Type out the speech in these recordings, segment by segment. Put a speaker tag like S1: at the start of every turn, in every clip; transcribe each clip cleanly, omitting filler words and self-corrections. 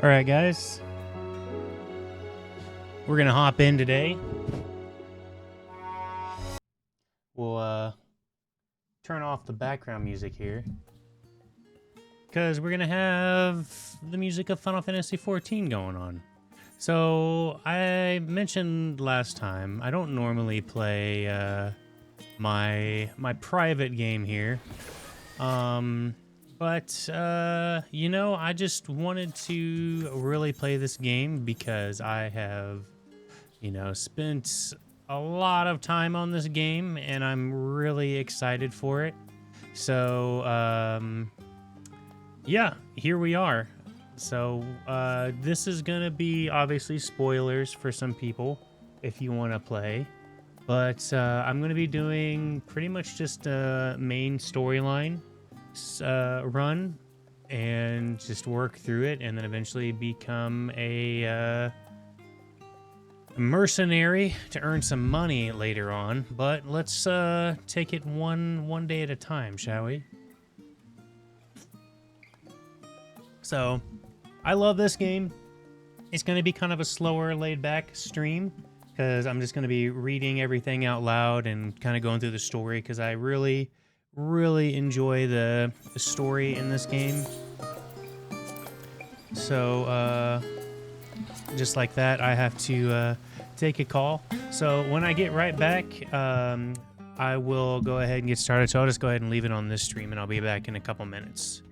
S1: All right, guys. We're going to hop in today. We'll turn off the background music here, because we're going to have the music of Final Fantasy XIV going on. So, I mentioned last time, I don't normally play my private game here. But I just wanted to really play this game because I have, spent a lot of time on this game and I'm really excited for it. So, yeah, here we are. So, this is going to be obviously spoilers for some people if you want to play. But I'm going to be doing pretty much just a main storyline run and just work through it and then eventually become a mercenary to earn some money later on. But let's take it one day at a time, shall we? So I love this game. It's going to be kind of a slower, laid back stream because I'm just going to be reading everything out loud and kind of going through the story because I really enjoy the story in this game. So just like that, I have to take a call. So when I get right back, I will go ahead and get started. So I'll just go ahead and leave it on this stream and I'll be back in a couple minutes.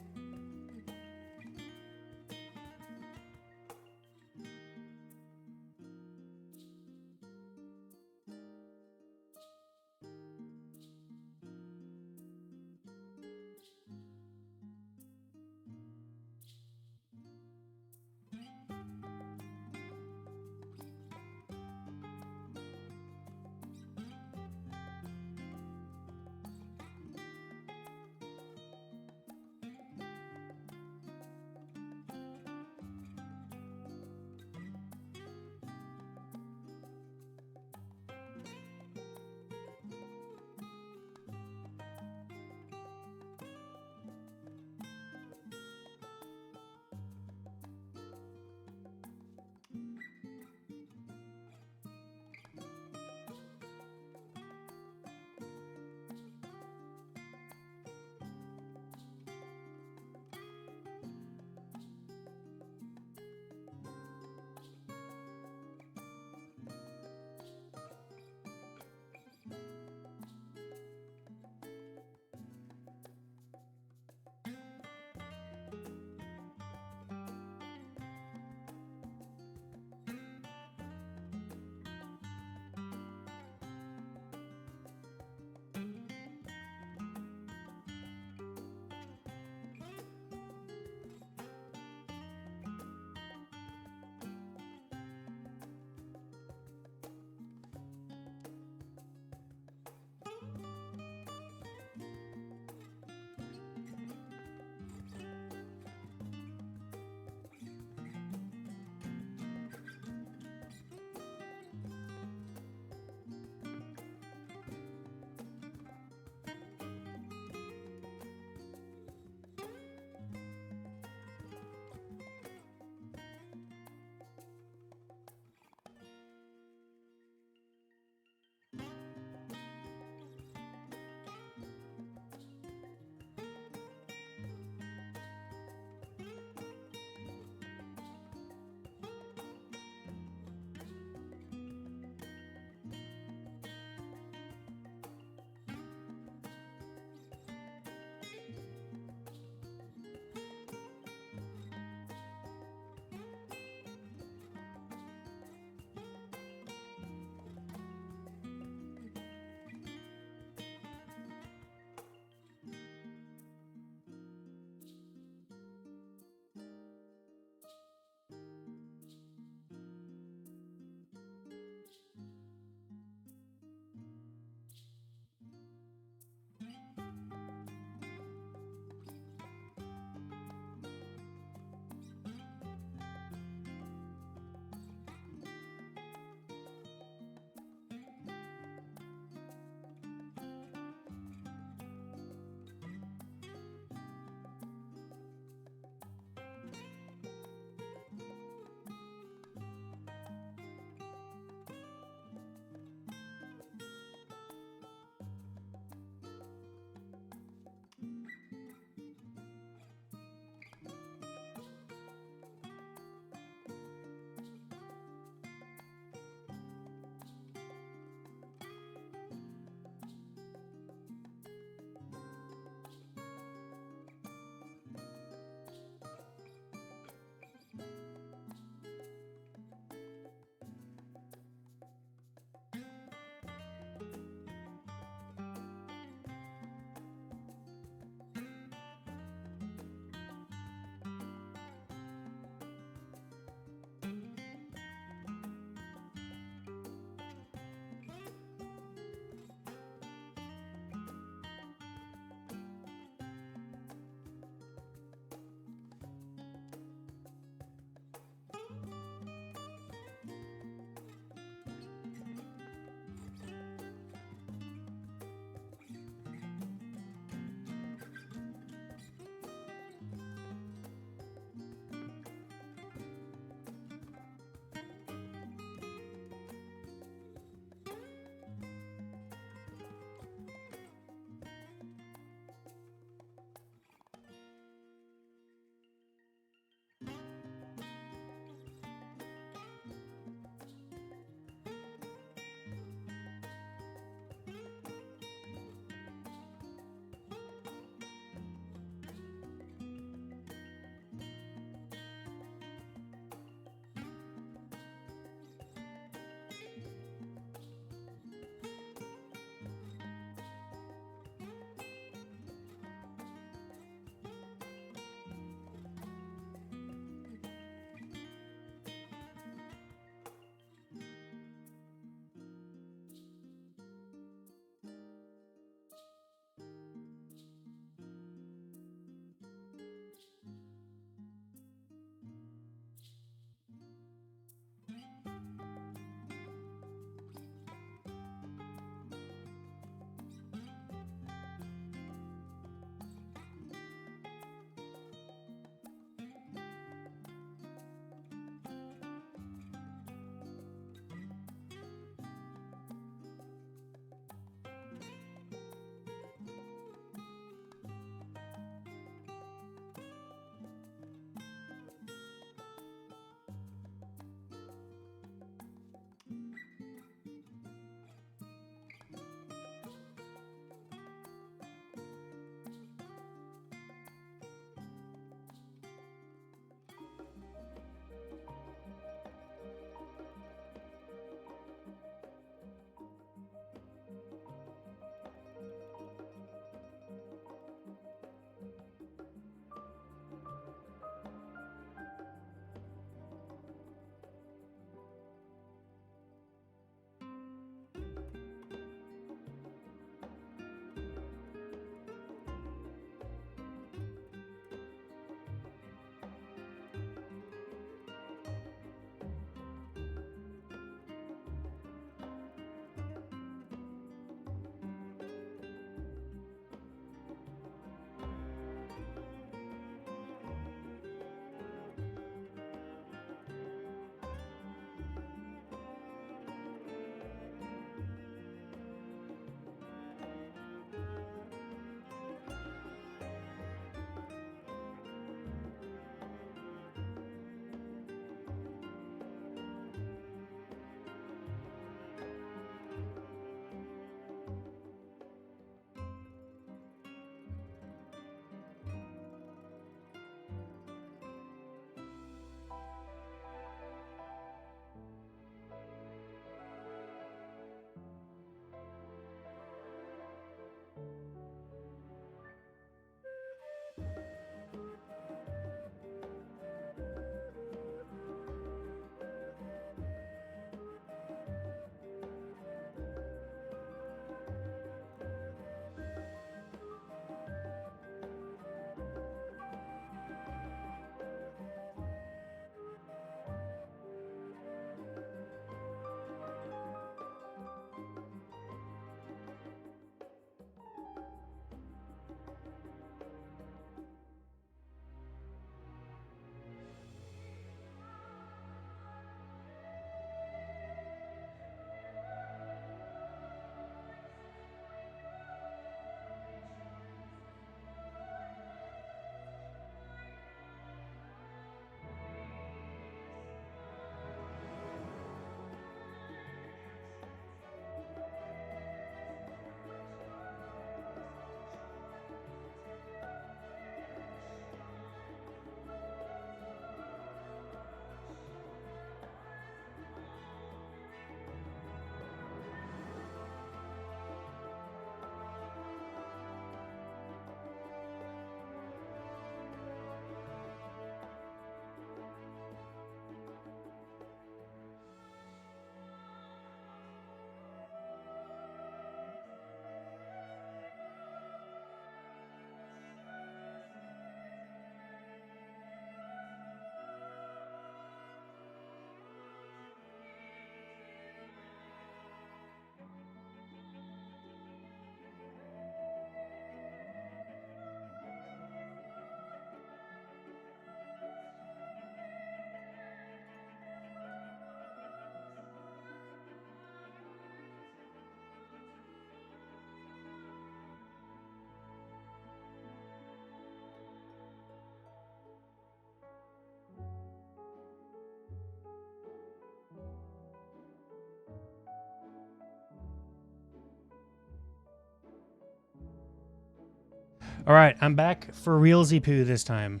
S1: All right, I'm back for realsy poo this time.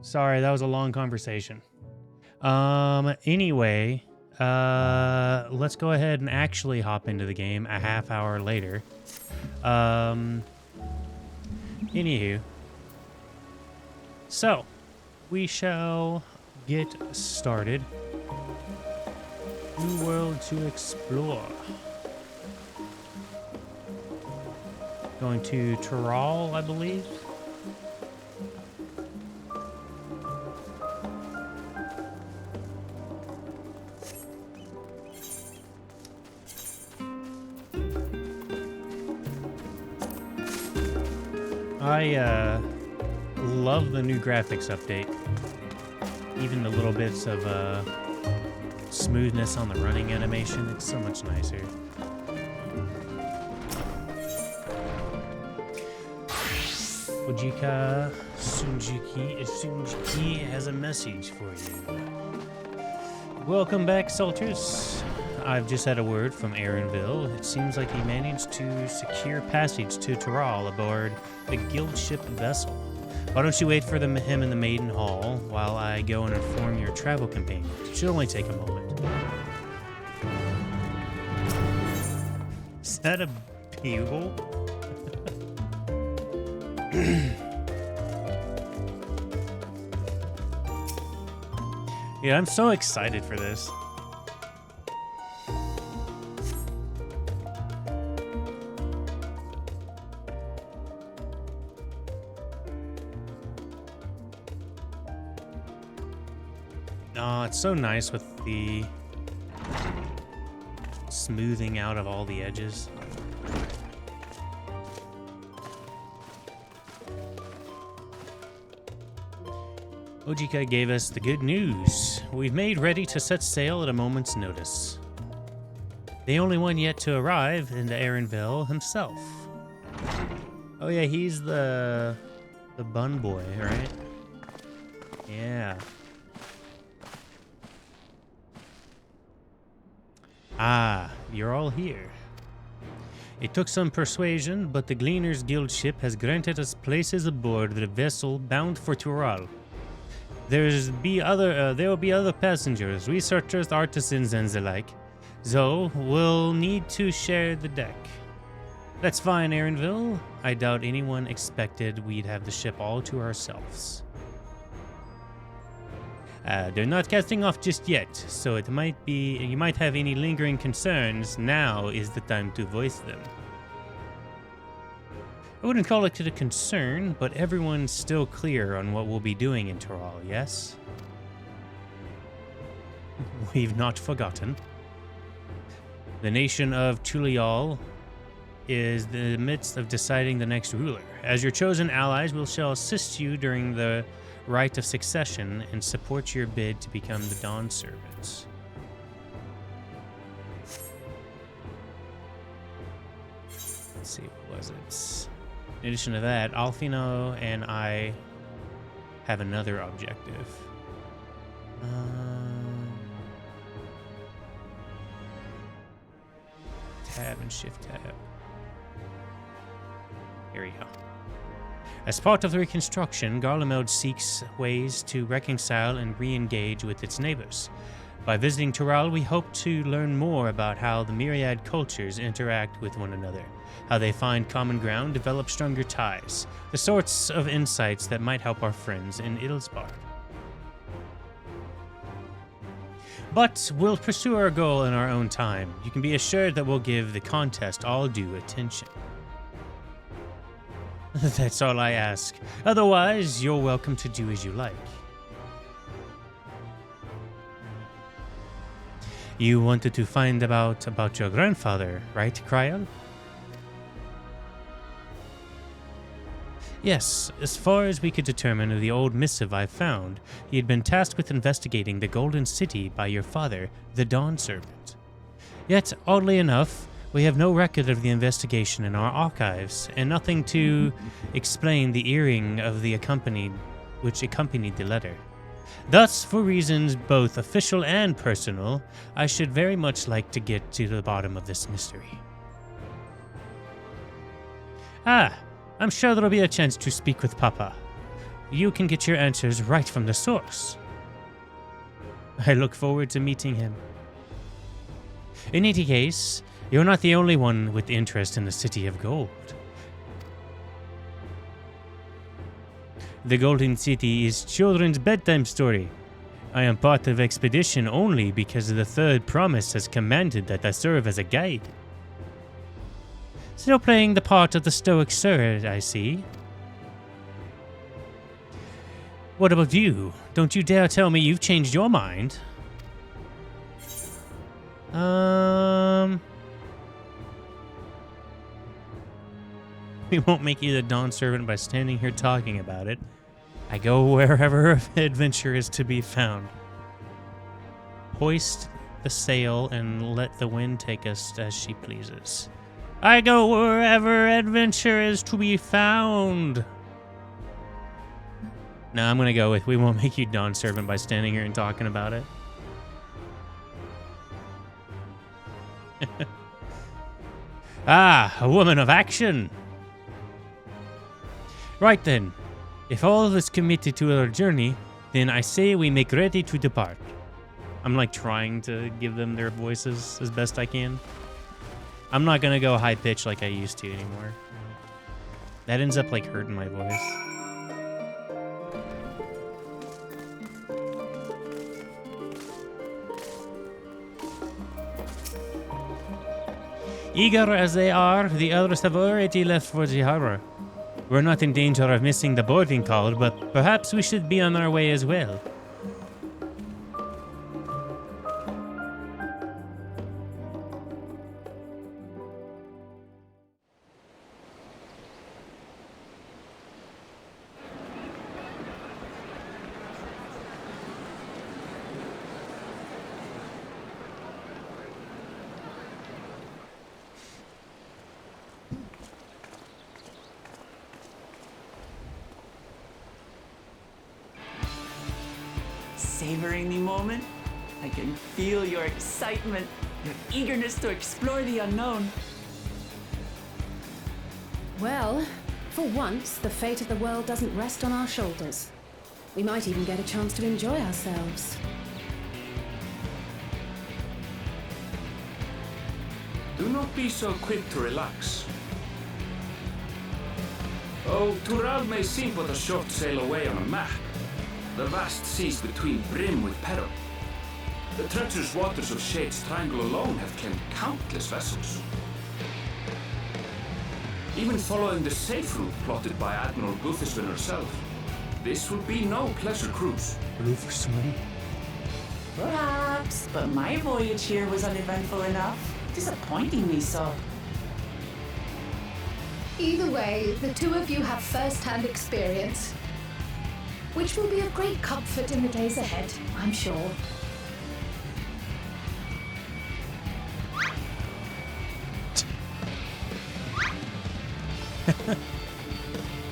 S1: Sorry, that was a long conversation. Anyway, let's go ahead and actually hop into the game a half hour later. Anywho, so we shall get started. New world to explore. Going to Tyrol, I believe. I love the new graphics update. Even the little bits of smoothness on the running animation, it's so much nicer. Ojika Sunjiki has a message for you. Welcome back, soldiers. I've just had a word from Aaronville. It seems like he managed to secure passage to Tyrol aboard the guild ship vessel. Why don't you wait for him in the Maiden Hall while I go and inform your travel companions? It should only take a moment. Is that a bugle? Yeah, I'm so excited for this. Oh, it's so nice with the smoothing out of all the edges. Ojika gave us the good news. We've made ready to set sail at a moment's notice. The only one yet to arrive into Aaronville himself. Oh yeah, he's the bun boy, right? Yeah. Ah, you're all here. It took some persuasion, but the Gleaners Guild ship has granted us places aboard the vessel bound for Tyrol. There will be other passengers, researchers, artisans, and the like. So we'll need to share the deck. That's fine, Aaronville. I doubt anyone expected we'd have the ship all to ourselves. They're not casting off just yet, so you might have any lingering concerns. Now is the time to voice them. I wouldn't call it a concern, but everyone's still clear on what we'll be doing in Tyrol, yes? We've not forgotten. The nation of Tulial is in the midst of deciding the next ruler. As your chosen allies, we shall assist you during the rite of succession and support your bid to become the Dawn Servants. Let's see, what was it? In addition to that, Alfino and I have another objective. Tab and shift tab. Here we go. As part of the reconstruction, Garlemald seeks ways to reconcile and re-engage with its neighbors. By visiting Tyrol, we hope to learn more about how the myriad cultures interact with one another, how they find common ground, develop stronger ties, the sorts of insights that might help our friends in Ilsbard. But we'll pursue our goal in our own time. You can be assured that we'll give the contest all due attention. That's all I ask. Otherwise, you're welcome to do as you like. You wanted to find about your grandfather, right, Kryal? Yes, as far as we could determine of the old missive I found, he had been tasked with investigating the Golden City by your father, the Dawn Servant. Yet, oddly enough, we have no record of the investigation in our archives, and nothing to explain the earring of the which accompanied the letter. Thus, for reasons both official and personal, I should very much like to get to the bottom of this mystery. Ah, I'm sure there'll be a chance to speak with Papa. You can get your answers right from the source. I look forward to meeting him. In any case, you're not the only one with interest in the City of Gold. The Golden City is children's bedtime story. I am part of the expedition only because the Third Promise has commanded that I serve as a guide. Still playing the part of the stoic sir, I see. What about you? Don't you dare tell me you've changed your mind. We won't make you the Dawn Servant by standing here talking about it. I go wherever adventure is to be found. Hoist the sail and let the wind take us as she pleases. I go wherever adventure is to be found. No, I'm gonna go with we won't make you Dawn Servant by standing here and talking about it. Ah, a woman of action. Right then, if all is committed to our journey, then I say we make ready to depart. I'm like trying to give them their voices as best I can. I'm not gonna go high pitch like I used to anymore. That ends up like hurting my voice. Eager as they are, the others have already left for the harbor. We're not in danger of missing the boarding call, but perhaps we should be on our way as well.
S2: Savoring the moment? I can feel your excitement, your eagerness to explore the unknown.
S3: Well, for once, the fate of the world doesn't rest on our shoulders. We might even get a chance to enjoy ourselves.
S4: Do not be so quick to relax. Oh, Tural may seem but a short sail away on a map. The vast seas between brim with peril. The treacherous waters of Shade's Triangle alone have claimed countless vessels. Even following the safe route plotted by Admiral Guthiswin herself, this would be no pleasure cruise.
S1: Guthiswin?
S2: Perhaps, but my voyage here was uneventful enough. Disappointingly so.
S5: Either way, the two of you have first-hand experience, which will be of great comfort in the days ahead, I'm sure.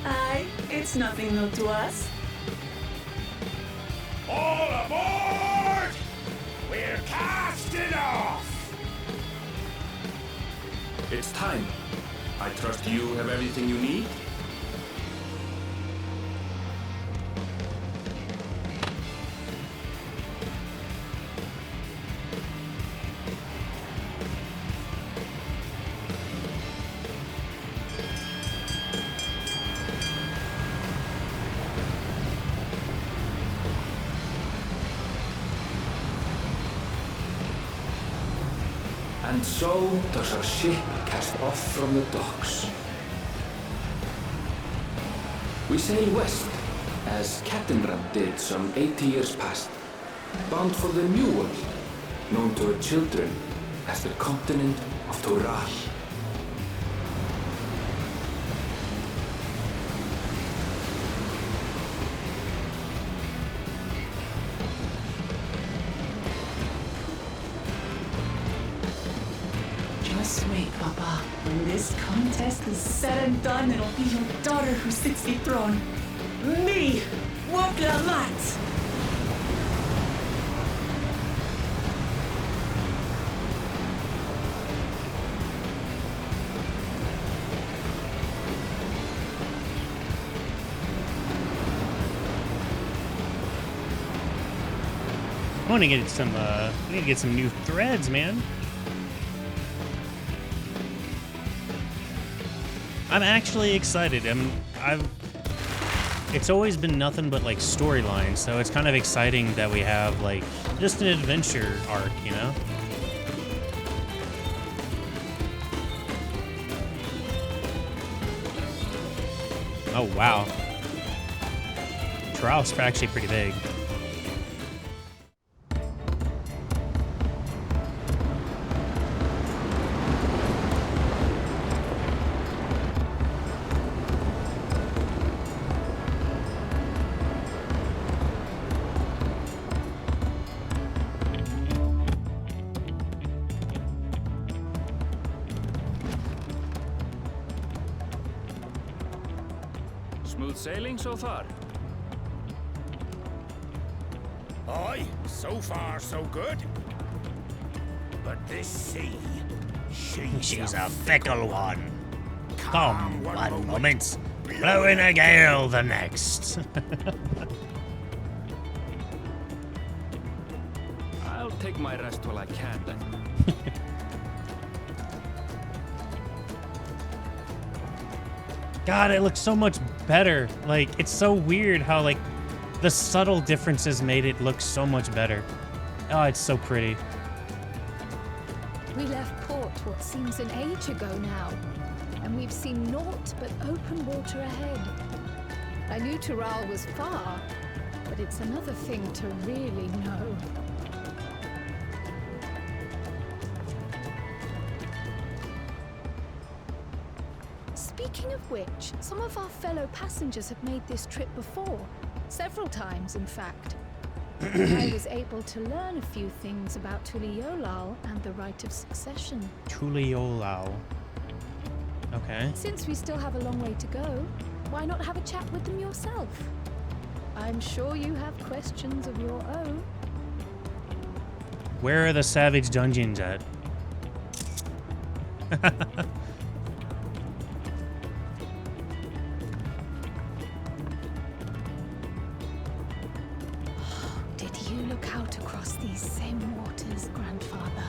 S2: Aye, it's nothing new to us.
S4: All aboard! We're casting off! It's time. I trust you have everything you need? And so does our ship cast off from the docks. We sail west, as Captain Rand did some 80 years past, bound for the New World, known to her children as the continent of Tural.
S2: Just wait, Papa. When this contest is said and done, it'll be your daughter who sits the throne. Me! Whoop la mat!
S1: I want to get some. I need to get some new threads, man. I'm actually excited. It's always been nothing but like storylines, so it's kind of exciting that we have like just an adventure arc, you know? Oh wow. Trials are actually pretty big.
S4: Smooth sailing so far?
S6: Aye, so far so good. But this sea,
S1: She's a fickle one. Calm
S6: one
S1: one
S6: moment,
S1: moment, blowing a gale the next.
S4: I'll take my rest while I can then.
S1: God, it looks so much better. Like, it's so weird how, like, the subtle differences made it look so much better. Oh, it's so pretty.
S5: We left port what seems an age ago now, and we've seen naught but open water ahead. I knew Tural was far, but it's another thing to really know. Speaking of which, some of our fellow passengers have made this trip before. Several times, in fact. I was able to learn a few things about Tuliolal and the right of succession.
S1: Tuliolal. Okay.
S5: Since we still have a long way to go, why not have a chat with them yourself? I'm sure you have questions of your own.
S1: Where are the savage dungeons at?
S5: Did you look out across these same waters, Grandfather?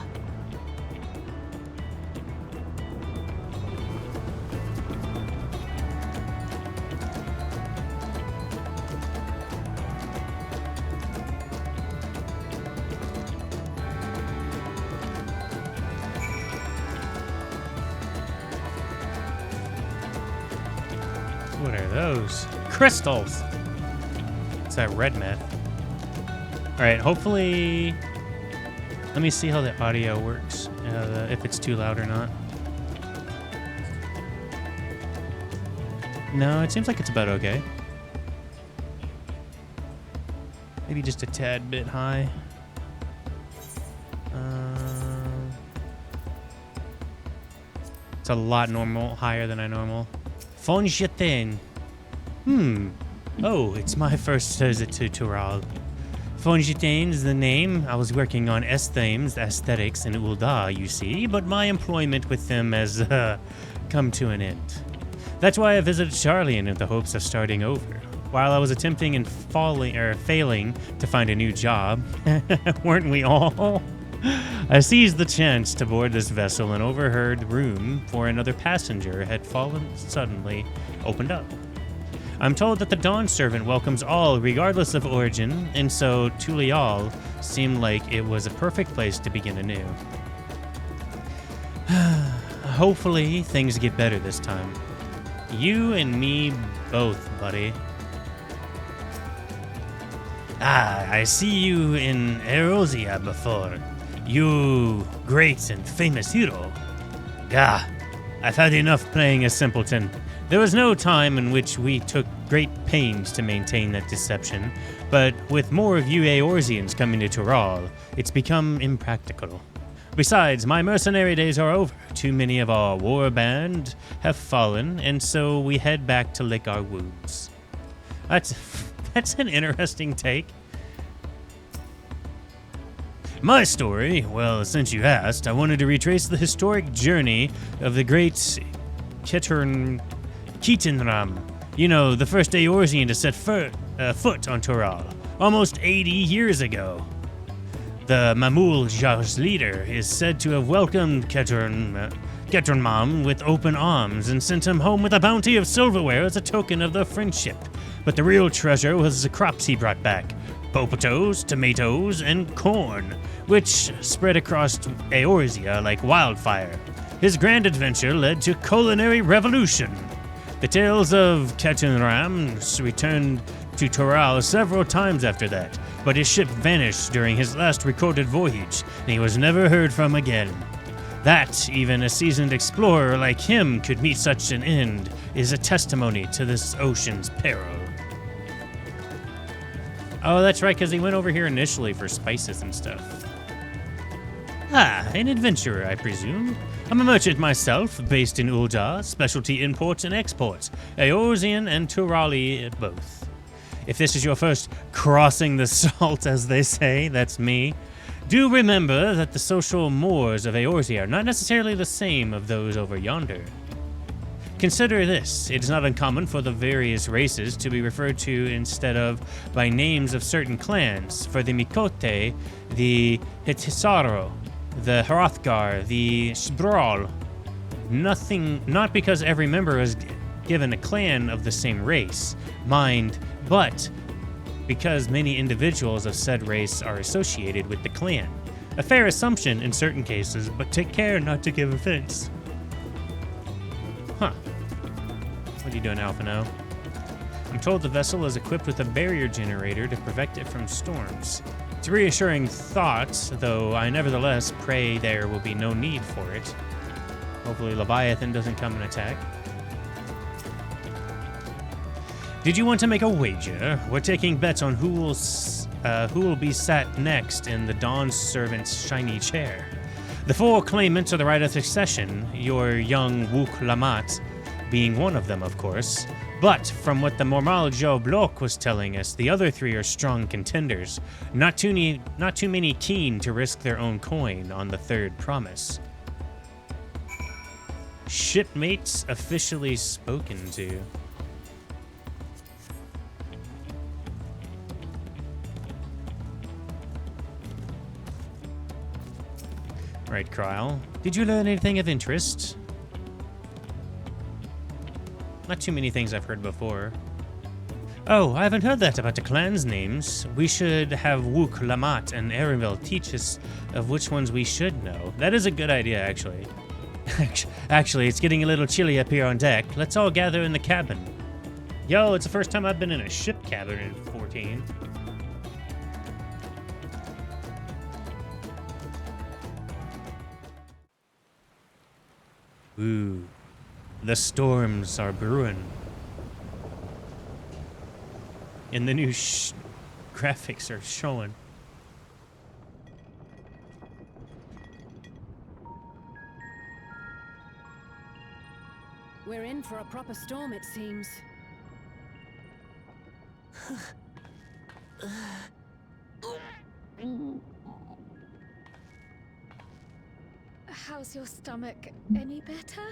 S1: What are those? Crystals! It's that red meth. Alright, hopefully... Let me see how the audio works. If it's too loud or not. No, it seems like it's about okay. Maybe just a tad bit high. It's a lot higher than I normal. Fonjetain. Oh, it's my first visit to Tural. Fonjetain is the name. I was working on S-themes, aesthetics, in Ul'dah, you see, but my employment with them has come to an end. That's why I visited Charlian in the hopes of starting over. While I was attempting and failing to find a new job, weren't we all? I seized the chance to board this vessel and overheard the room for another passenger had suddenly opened up. I'm told that the Dawn Servant welcomes all regardless of origin, and so Tulial seemed like it was a perfect place to begin anew. Hopefully things get better this time. You and me both, buddy. Ah, I see you in Erosia before. You great and famous hero. Gah, I've had enough playing a simpleton. There was no time in which we took great pains to maintain that deception, but with more of you Eorzeans coming to Tural, it's become impractical. Besides, my mercenary days are over. Too many of our war band have fallen, and so we head back to lick our wounds. That's an interesting take. My story, well, since you asked, I wanted to retrace the historic journey of the great Ketenram. You know, the first Eorzean to set foot on Tural, almost 80 years ago. The Mamulja's leader is said to have welcomed Ketronmam with open arms and sent him home with a bounty of silverware as a token of their friendship. But the real treasure was the crops he brought back: potatoes, tomatoes, and corn, which spread across Eorzea like wildfire. His grand adventure led to culinary revolution. The tales of Ketronmam returned to Toral several times after that, but his ship vanished during his last recorded voyage, and he was never heard from again. That even a seasoned explorer like him could meet such an end is a testimony to this ocean's peril. Oh, that's right, because he went over here initially for spices and stuff. Ah, an adventurer, I presume. I'm a merchant myself, based in Ulja, specialty imports and exports, Eorzean and Turali both. If this is your first crossing the salt, as they say, that's me. Do remember that the social mores of Eorzea are not necessarily the same of those over yonder. Consider this: it is not uncommon for the various races to be referred to instead of by names of certain clans. For the Mikote, the Hitisaro, the Hrothgar, the Sbrawl. Not because every member is given a clan of the same race, mind, but because many individuals of said race are associated with the clan. A fair assumption in certain cases, but take care not to give offense. Huh. What are you doing, Alphino? I'm told the vessel is equipped with a barrier generator to prevent it from storms. It's a reassuring thought, though I nevertheless pray there will be no need for it. Hopefully Leviathan doesn't come and attack. Did you want to make a wager? We're taking bets on who will be sat next in the Dawn Servant's shiny chair. The four claimants are the right of succession, your young Wook Lamat being one of them, of course. But from what the Mormal Joe Bloch was telling us, the other three are strong contenders. Not too many keen to risk their own coin on the third promise. Shipmates officially spoken to. Right, Kryle. Did you learn anything of interest? Not too many things I've heard before. Oh, I haven't heard that about the clans' names. We should have Wook, Lamat, and Erenville teach us of which ones we should know. That is a good idea, actually. Actually, it's getting a little chilly up here on deck. Let's all gather in the cabin. Yo, it's the first time I've been in a ship cabin in 14. Ooh, the storms are brewing. And the new graphics are showing.
S3: We're in for a proper storm, it seems.
S5: How's your stomach? Any better?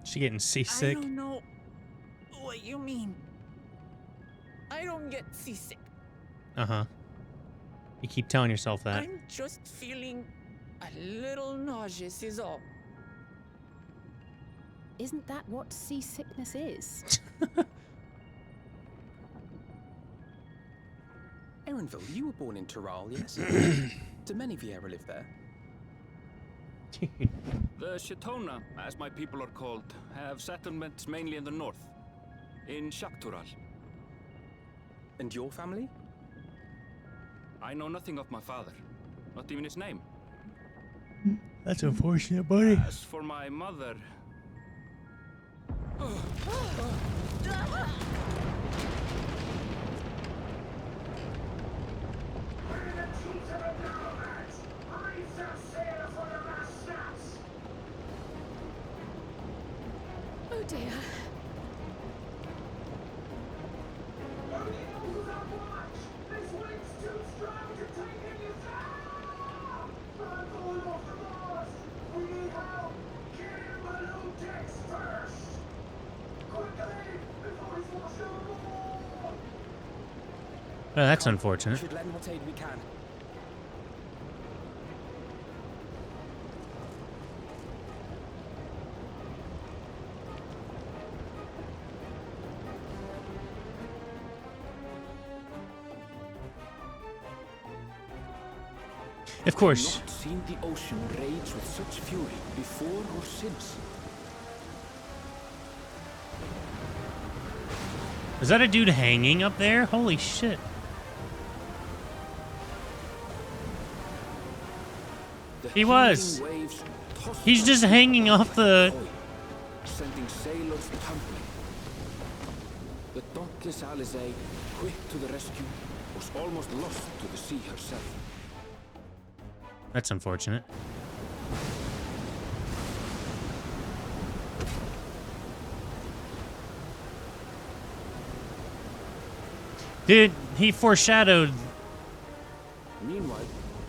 S1: She getting seasick?
S2: I don't know what you mean. I don't get seasick.
S1: Uh-huh. You keep telling yourself that.
S2: I'm just feeling a little nauseous is all.
S3: Isn't that what seasickness is?
S7: Erenville, you were born in Toral, yes? Do many Viera live there?
S4: The Shetona, as my people are called, have settlements mainly in the north, in Shaktural.
S7: And your family?
S4: I know nothing of my father, not even his name.
S1: That's unfortunate, buddy.
S4: As for my mother...
S5: Oh dear.
S1: Oh, that's unfortunate.
S7: We should lend what aid we can.
S1: Of course.
S4: Not seen the ocean rage with such fury before or since.
S1: Is that a dude hanging up there? Holy shit. He was. He's just hanging off the...
S4: Sending sailors tumbling. The dauntless Alizé, quick to the rescue, was almost lost to the sea herself.
S1: That's unfortunate. Dude, he foreshadowed.
S4: Meanwhile,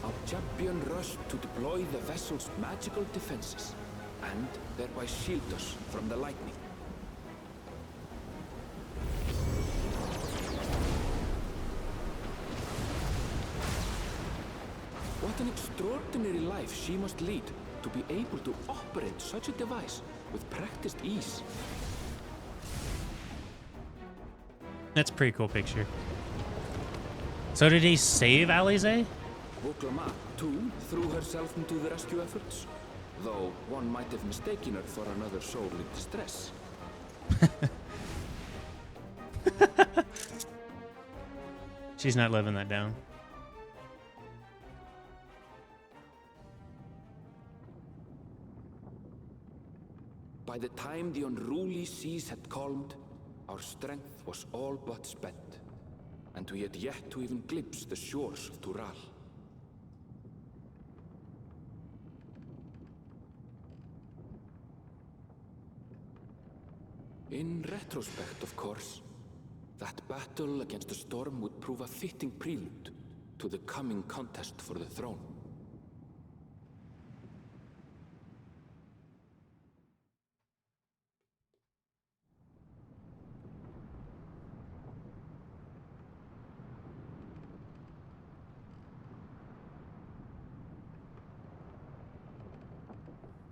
S4: our champion rushed to deploy the vessel's magical defenses, and thereby shield us from the lightning. What an extraordinary life she must lead to be able to operate such a device with practiced ease.
S1: That's a pretty cool picture. So did he save Alizé?
S4: Woklama, too, threw herself into the rescue efforts, though one might have mistaken her for another soul in distress.
S1: She's not living that down.
S4: By the time the unruly seas had calmed, our strength was all but spent, and we had yet to even glimpse the shores of Tural. In retrospect, of course, that battle against the storm would prove a fitting prelude to the coming contest for the throne.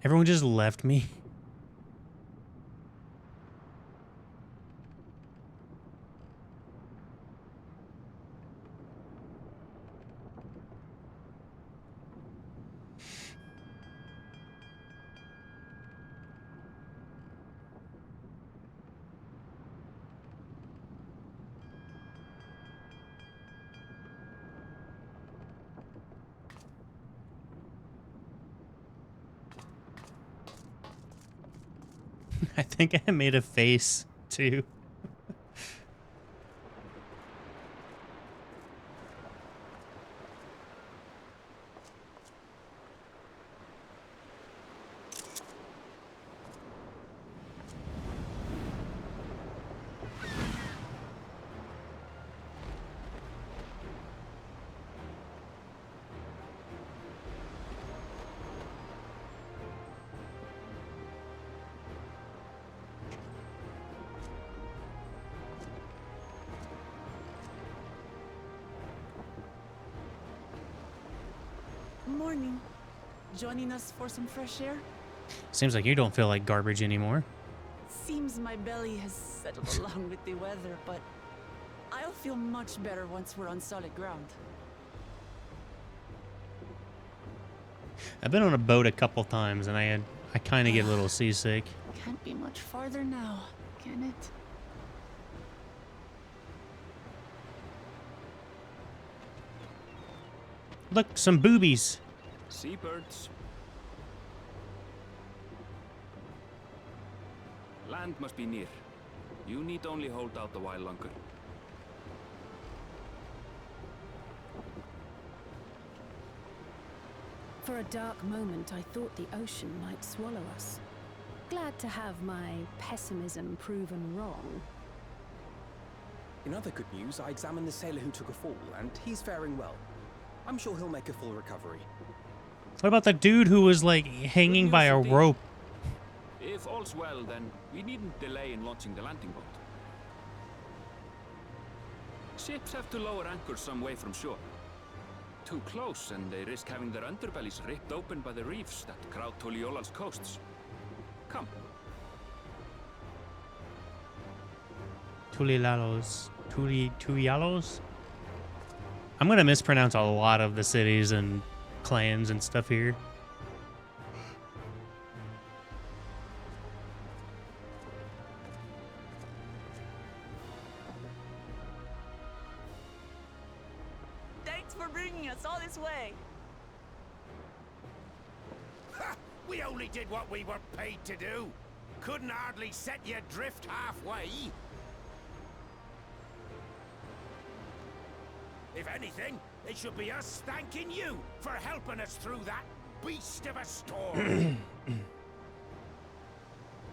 S1: Everyone just left me. I think I made a face too.
S2: Morning. Joining us for some fresh air?
S1: Seems like you don't feel like garbage anymore.
S2: Seems my belly has settled along with the weather, but I'll feel much better once we're on solid ground.
S1: I've been on a boat a couple times and I kind of get a little seasick.
S2: Can't be much farther now, can it?
S1: Look, some boobies.
S4: Seabirds. Land must be near. You need only hold out a while longer.
S3: For a dark moment, I thought the ocean might swallow us. Glad to have my pessimism proven wrong.
S7: In other good news, I examined the sailor who took a fall, and he's faring well. I'm sure he'll make a full recovery.
S1: What about the dude who was like hanging by a rope?
S4: If all's well, then we needn't delay in launching the landing boat. Ships have to lower anchors some way from shore. Too close, and they risk having their underbellies ripped open by the reefs that crowd Tuliola's coasts. Come.
S1: Tulialos? I'm gonna mispronounce a lot of the cities and clans and stuff here.
S2: Thanks for bringing us all this way.
S6: Ha! We only did what we were paid to do. Couldn't hardly set you adrift halfway. If anything, it should be us thanking you for helping us through that beast of a storm.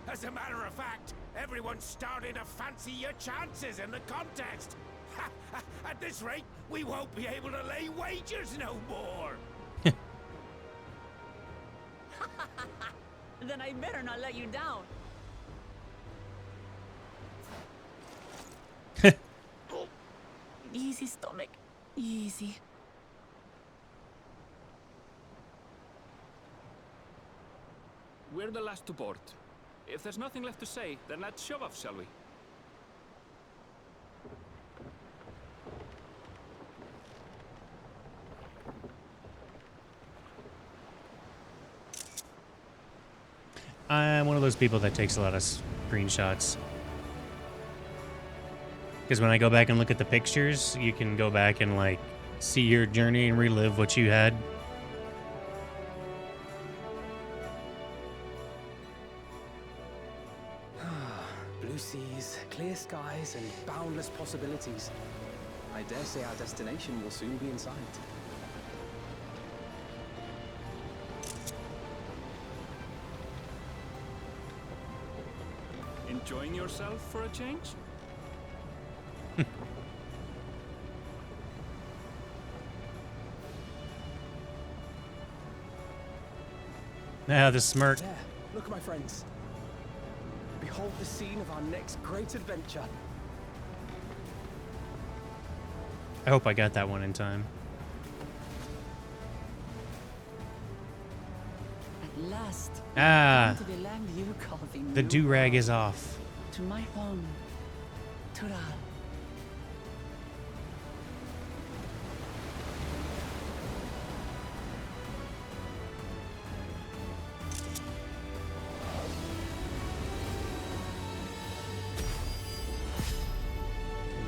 S6: As a matter of fact, everyone's starting to fancy your chances in the contest. At this rate, we won't be able to lay wagers no more.
S2: Then I better not let you down. Easy, stomach. Easy.
S4: We're the last to board. If there's nothing left to say, then let's shove off, shall we?
S1: I'm one of those people that takes a lot of screenshots. Because when I go back and look at the pictures, you can go back and like see your journey and relive what you had.
S7: Blue seas, clear skies, and boundless possibilities. I dare say our destination will soon be in sight.
S4: Enjoying yourself for a change?
S1: Ah, the smirk.
S7: There, look, my friends. Behold the scene of our next great adventure.
S1: I hope I got that one in time.
S2: At last.
S1: Ah,
S2: To the land you call
S1: the
S2: new
S1: do-rag
S2: world.
S1: is off.
S2: To my home. Tural.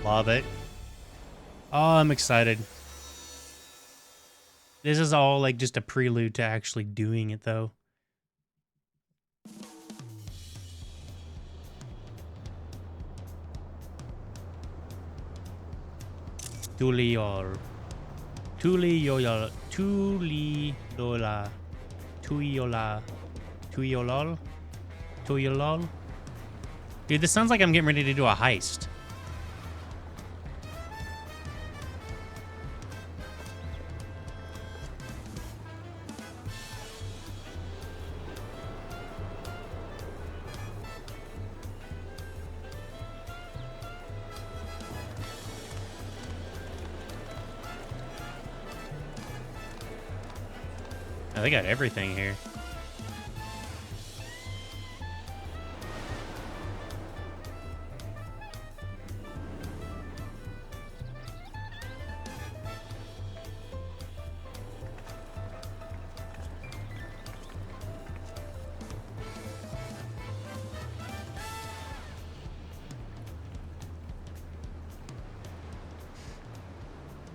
S1: Love it. Oh, I'm excited. This is all like just a prelude to actually doing it, though. Tuliol. Tuliola. Tuliola. Tuiola. Tuiolol. Tuiolol. Dude, this sounds like I'm getting ready to do a heist. They got everything here.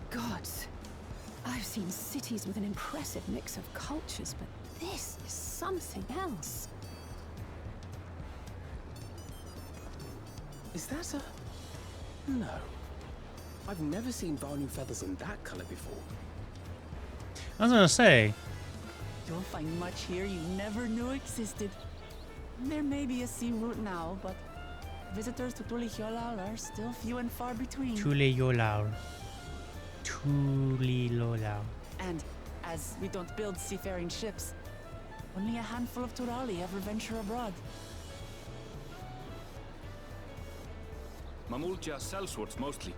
S3: Gods, I've seen cities with an impressive mix of cultures, but this is something else.
S7: Is that a... No. I've never seen Vanu feathers in that color before.
S1: I was gonna say,
S2: You'll find much here you never knew existed. There may be a sea route now, but visitors to Tuliolal are still few and far between.
S1: Tuliolal. Tuliolal.
S2: And as we don't build seafaring ships, only a handful of Turali ever venture abroad.
S4: Mamulja sellswords mostly.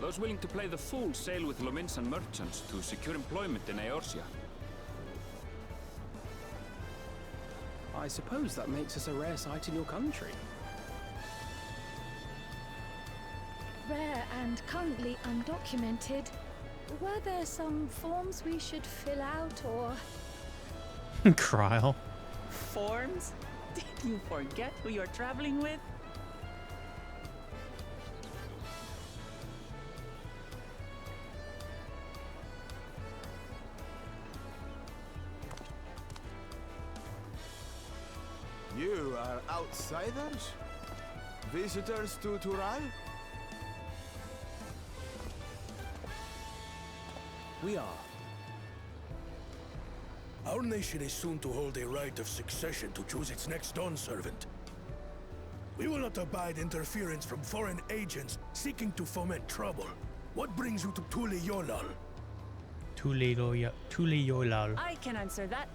S4: Those willing to play the fool sail with Lominsan merchants to secure employment in Eorzea.
S7: I suppose that makes us a rare sight in your country.
S5: Rare and currently undocumented. Were there some forms we should fill out or...
S1: Kryl.
S2: Forms? Did you forget who you're traveling with?
S8: You are outsiders? Visitors to Tural?
S7: We are.
S6: Our nation is soon to hold a right of succession to choose its next Dawn servant. We will not abide interference from foreign agents seeking to foment trouble. What brings you to Tule Yolal?
S1: Tule Yolal.
S2: I can answer that.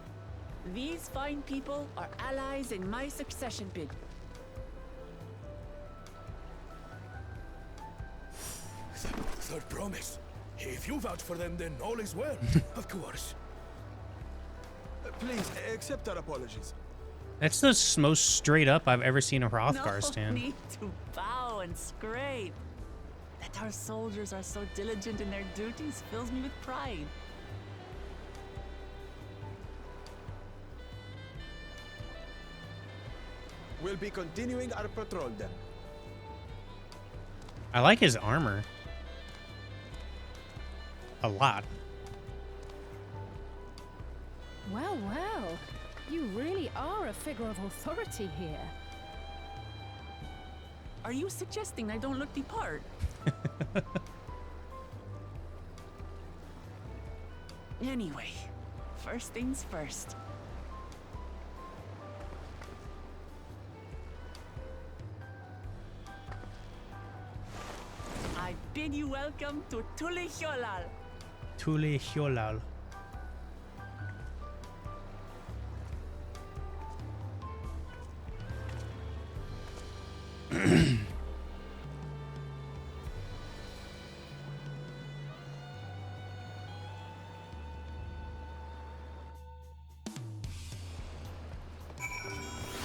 S2: These fine people are allies in my succession bid.
S6: Third promise. If you vouch for them, then all is well. Of course.
S8: Please, accept our apologies.
S1: That's the most straight up I've ever seen a Hrothgar
S2: No
S1: stand.
S2: need to bow and scrape. That our soldiers are so diligent in their duties fills me with pride.
S8: We'll be continuing our patrol then.
S1: I like his armor. A lot.
S3: Well, well. You really are a figure of authority here.
S2: Are you suggesting I don't look the part? Anyway, first things first. I bid you welcome to Tule Yolal.
S1: Tule Yolal.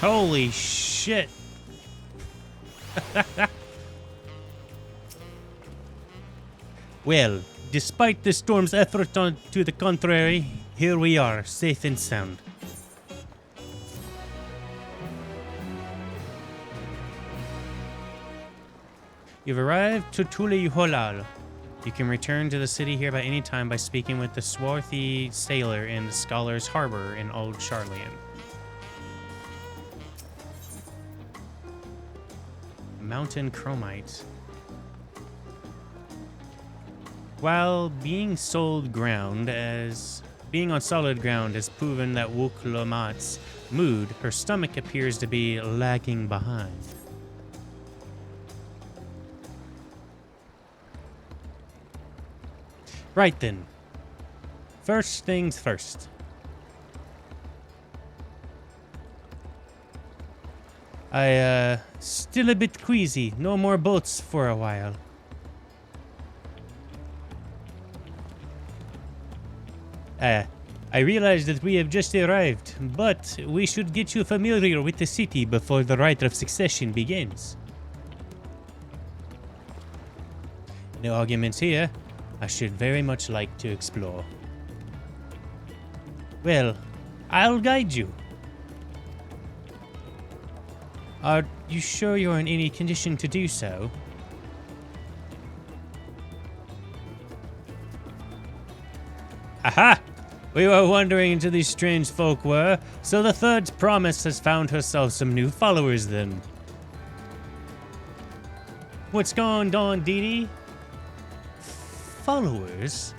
S1: Holy shit. Well, despite the storm's effort to the contrary, here we are, safe and sound. You've arrived to Tule Holal. You can return to the city here by any time by speaking with the swarthy sailor in the Scholar's Harbor in Old Charlian. Mountain Chromite. While being on solid ground has proven that Wuklomat's mood, her stomach appears to be lagging behind. Right then. First things first. Still a bit queasy. No more boats for a while. I realize that we have just arrived, but we should get you familiar with the city before the rite of succession begins. No arguments here. I should very much like to explore. Well, I'll guide you. Are you sure you're in any condition to do so? Aha! We were wondering into these strange folk were, so the third promise has found herself some new followers then. What's going on, Dee Dee? Followers?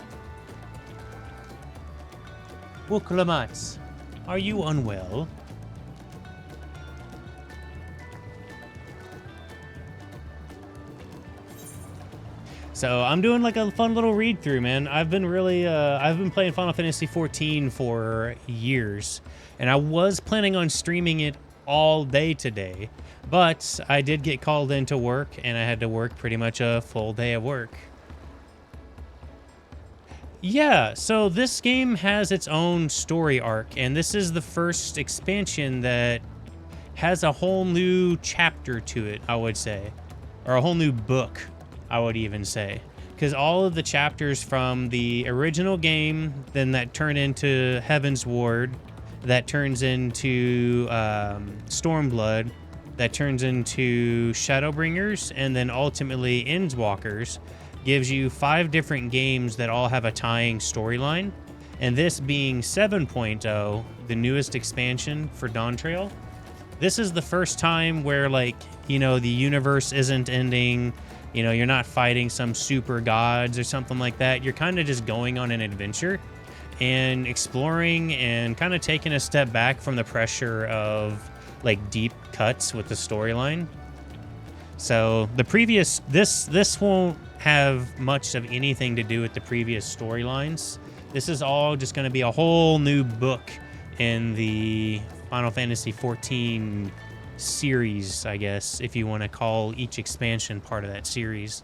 S1: Wuklamatz, are you unwell? So I'm doing like a fun little read through, man. I've been playing Final Fantasy XIV for years, and I was planning on streaming it all day today, but I did get called into work, and I had to work pretty much a full day of work. Yeah, so this game has its own story arc, and this is the first expansion that has a whole new chapter to it, I would say. Or a whole new book, I would even say. Because all of the chapters from the original game, then that turn into Heaven's Ward, that turns into Stormblood, that turns into Shadowbringers, and then ultimately Endwalkers, gives you 5 different games that all have a tying storyline. And this being 7.0, the newest expansion for Dawntrail, this is the first time where, like, you know, the universe isn't ending, you know, you're not fighting some super gods or something like that. You're kind of just going on an adventure and exploring and kind of taking a step back from the pressure of, like, deep cuts with the storyline. So the previous, this won't have much of anything to do with the previous storylines. This is all just going to be a whole new book in the Final Fantasy XIV series, I guess, if you want to call each expansion part of that series.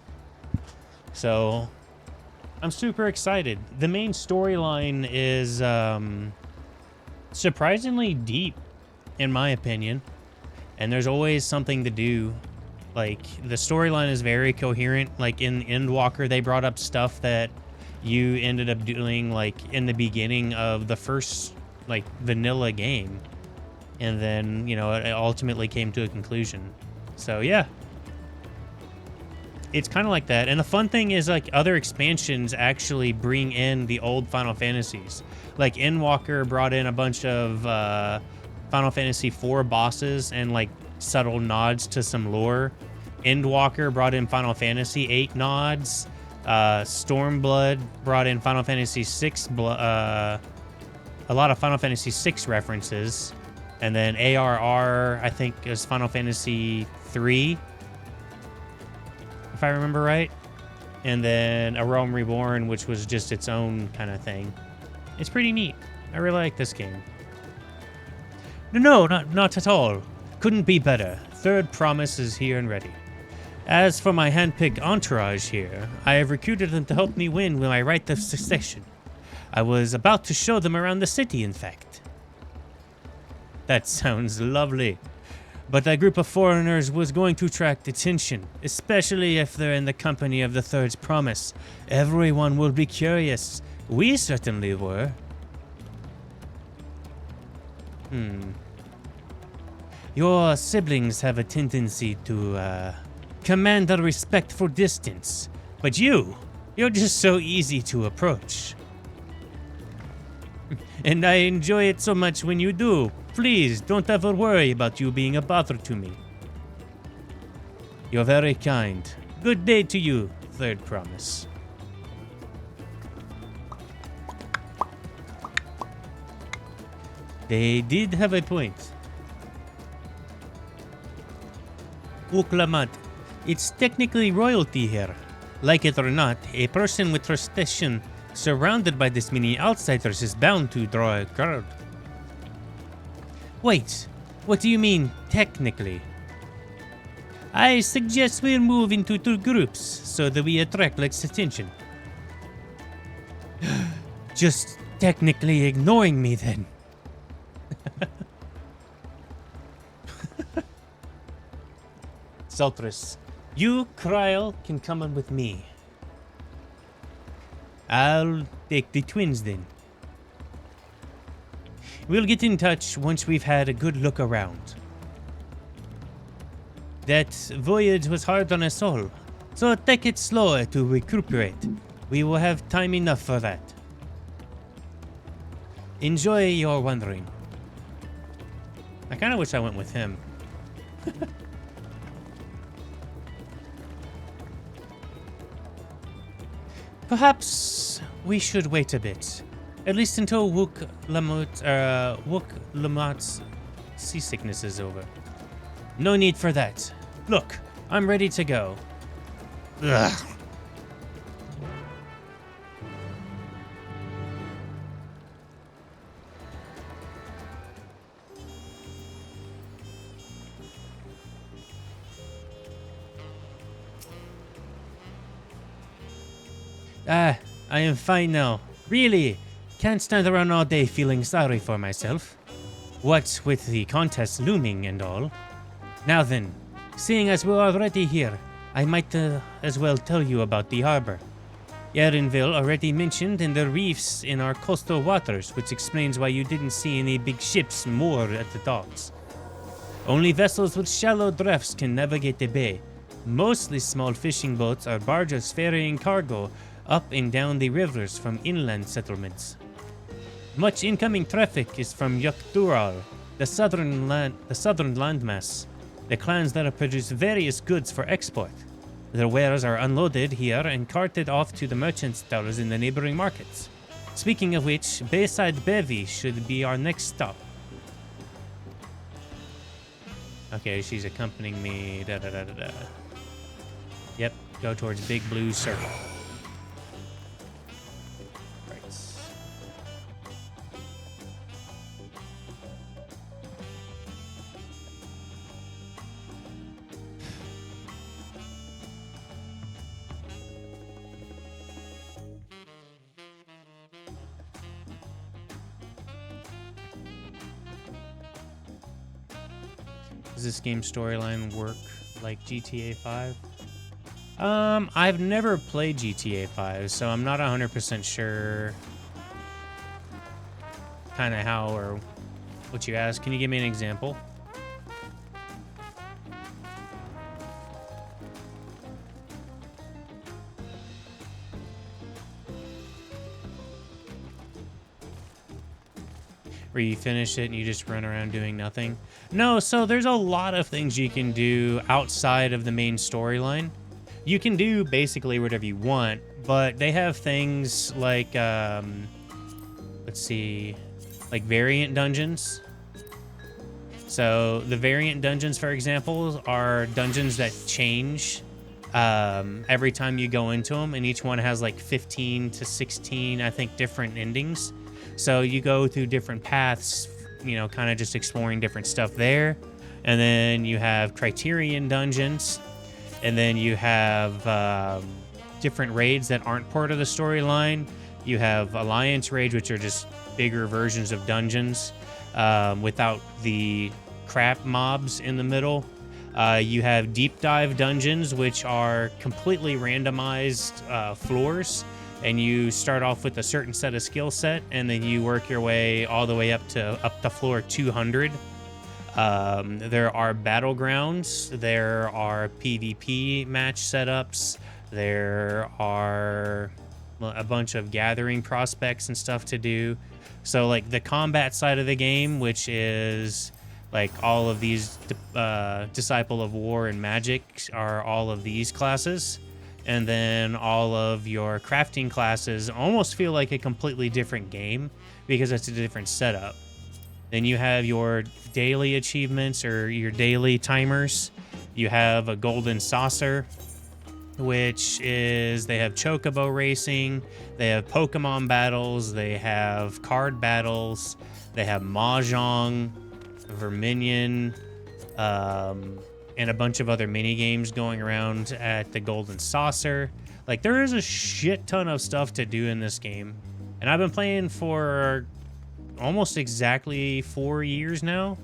S1: So I'm super excited. The main storyline is surprisingly deep, in my opinion, and there's always something to do. Like, the storyline is very coherent. Like, in Endwalker, they brought up stuff that you ended up doing, like, in the beginning of the first, like, vanilla game. And then, you know, it ultimately came to a conclusion. So, yeah. It's kind of like that. And the fun thing is, like, other expansions actually bring in the old Final Fantasies. Like, Endwalker brought in a bunch of Final Fantasy IV bosses and, like, subtle nods to some lore. Endwalker brought in Final Fantasy VIII nods. Stormblood brought in Final Fantasy VI, a lot of Final Fantasy VI references. And then ARR, I think, is Final Fantasy III, if I remember right. And then A Realm Reborn, which was just its own kind of thing. It's pretty neat. I really like this game. No, not at all. Couldn't be better. Third Promise is here and ready. As for my handpicked entourage here, I have recruited them to help me win with my right of succession. I was about to show them around the city, in fact. That sounds lovely. But that group of foreigners was going to attract attention, especially if they're in the company of the Third Promise. Everyone will be curious. We certainly were. Your siblings have a tendency to command a respectful distance, but you're just so easy to approach. And I enjoy it so much when you do. Please, don't ever worry about you being a bother to me. You're very kind. Good day to you, Third Promise. They did have a point. Uklamat, it's technically royalty here. Like it or not, a person with prestige surrounded by this many outsiders is bound to draw a crowd. Wait, what do you mean, technically? I suggest we move into 2 groups so that we attract less attention. Just technically ignoring me then. Sultrus, you, Kryl, can come on with me. I'll take the twins then. We'll get in touch once we've had a good look around. That voyage was hard on us all, so take it slower to recuperate. We will have time enough for that. Enjoy your wandering. I kind of wish I went with him. Perhaps we should wait a bit. At least until Wook-Lamot's seasickness is over. No need for that. Look, I'm ready to go. Ugh. I am fine now. Really, can't stand around all day feeling sorry for myself. What with the contest looming and all. Now then, seeing as we're already here, I might as well tell you about the harbor. Erinville already mentioned in the reefs in our coastal waters, which explains why you didn't see any big ships moored at the docks. Only vessels with shallow drafts can navigate the bay. Mostly small fishing boats or barges ferrying cargo up and down the rivers from inland settlements. Much incoming traffic is from Yuktural, the southern landmass, the clans that produce various goods for export. Their wares are unloaded here and carted off to the merchant stalls in the neighboring markets. Speaking of which, Bayside Bevy should be our next stop. Okay, she's accompanying me. Yep, go towards Big Blue Circle. Right. Does this game's storyline work like GTA 5? I've never played GTA 5, so I'm not 100% sure kind of how or what you asked. Can you give me an example? Where you finish it and you just run around doing nothing? No, so there's a lot of things you can do outside of the main storyline. You can do basically whatever you want, but they have things like, let's see, like variant dungeons. So the variant dungeons, for example, are dungeons that change every time you go into them, and each one has like 15 to 16, I think, different endings. So you go through different paths, you know, kind of just exploring different stuff there. And then you have Criterion dungeons. And then you have different raids that aren't part of the storyline. You have Alliance raids, which are just bigger versions of dungeons without the crap mobs in the middle. You have deep dive dungeons, which are completely randomized floors. And you start off with a certain set of skill set, and then you work your way all the way up to floor 200. There are battlegrounds, there are PvP match setups, there are a bunch of gathering prospects and stuff to do. So like the combat side of the game, which is like all of these Disciple of War and Magic, are all of these classes. And then all of your crafting classes almost feel like a completely different game because it's a different setup. Then you have your daily achievements or your daily timers. You have a golden saucer, which is, they have chocobo racing, they have Pokemon battles, they have card battles, they have Mahjong, Verminion, and a bunch of other mini games going around at the Golden Saucer. Like, there is a shit ton of stuff to do in this game. And I've been playing for almost exactly 4 years now.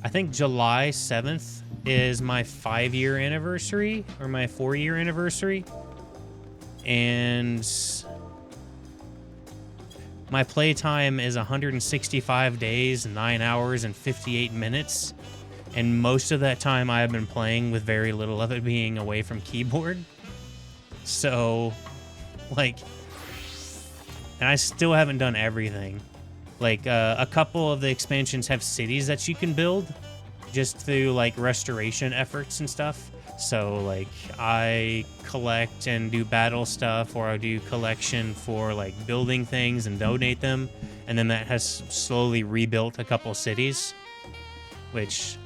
S1: I think July 7th is my 5-year anniversary, or my 4-year anniversary. And my playtime is 165 days, 9 hours, and 58 minutes. And most of that time I have been playing with very little of it being away from keyboard. So, like, and I still haven't done everything. Like, a couple of the expansions have cities that you can build just through, like, restoration efforts and stuff. So, like, I collect and do battle stuff, or I do collection for, like, building things and donate them. And then that has slowly rebuilt a couple cities, which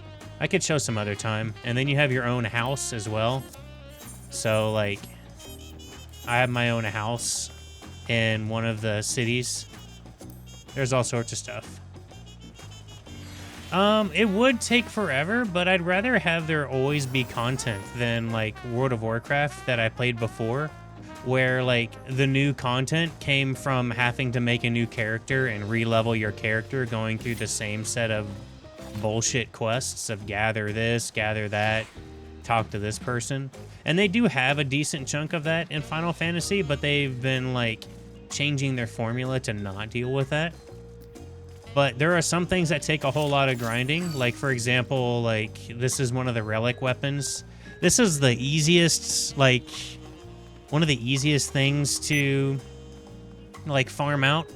S1: I could show some other time. And then you have your own house as well. So, like, I have my own house in one of the cities. There's all sorts of stuff. It would take forever, but I'd rather have there always be content than, like, World of Warcraft that I played before, where like the new content came from having to make a new character and re-level your character, going through the same set of bullshit quests of gather this, gather that, talk to this person. And they do have a decent chunk of that in Final Fantasy, but they've been like changing their formula to not deal with that. But there are some things that take a whole lot of grinding. Like, for example, like this is one of the relic weapons. This is the easiest, like one of the easiest things to like farm out,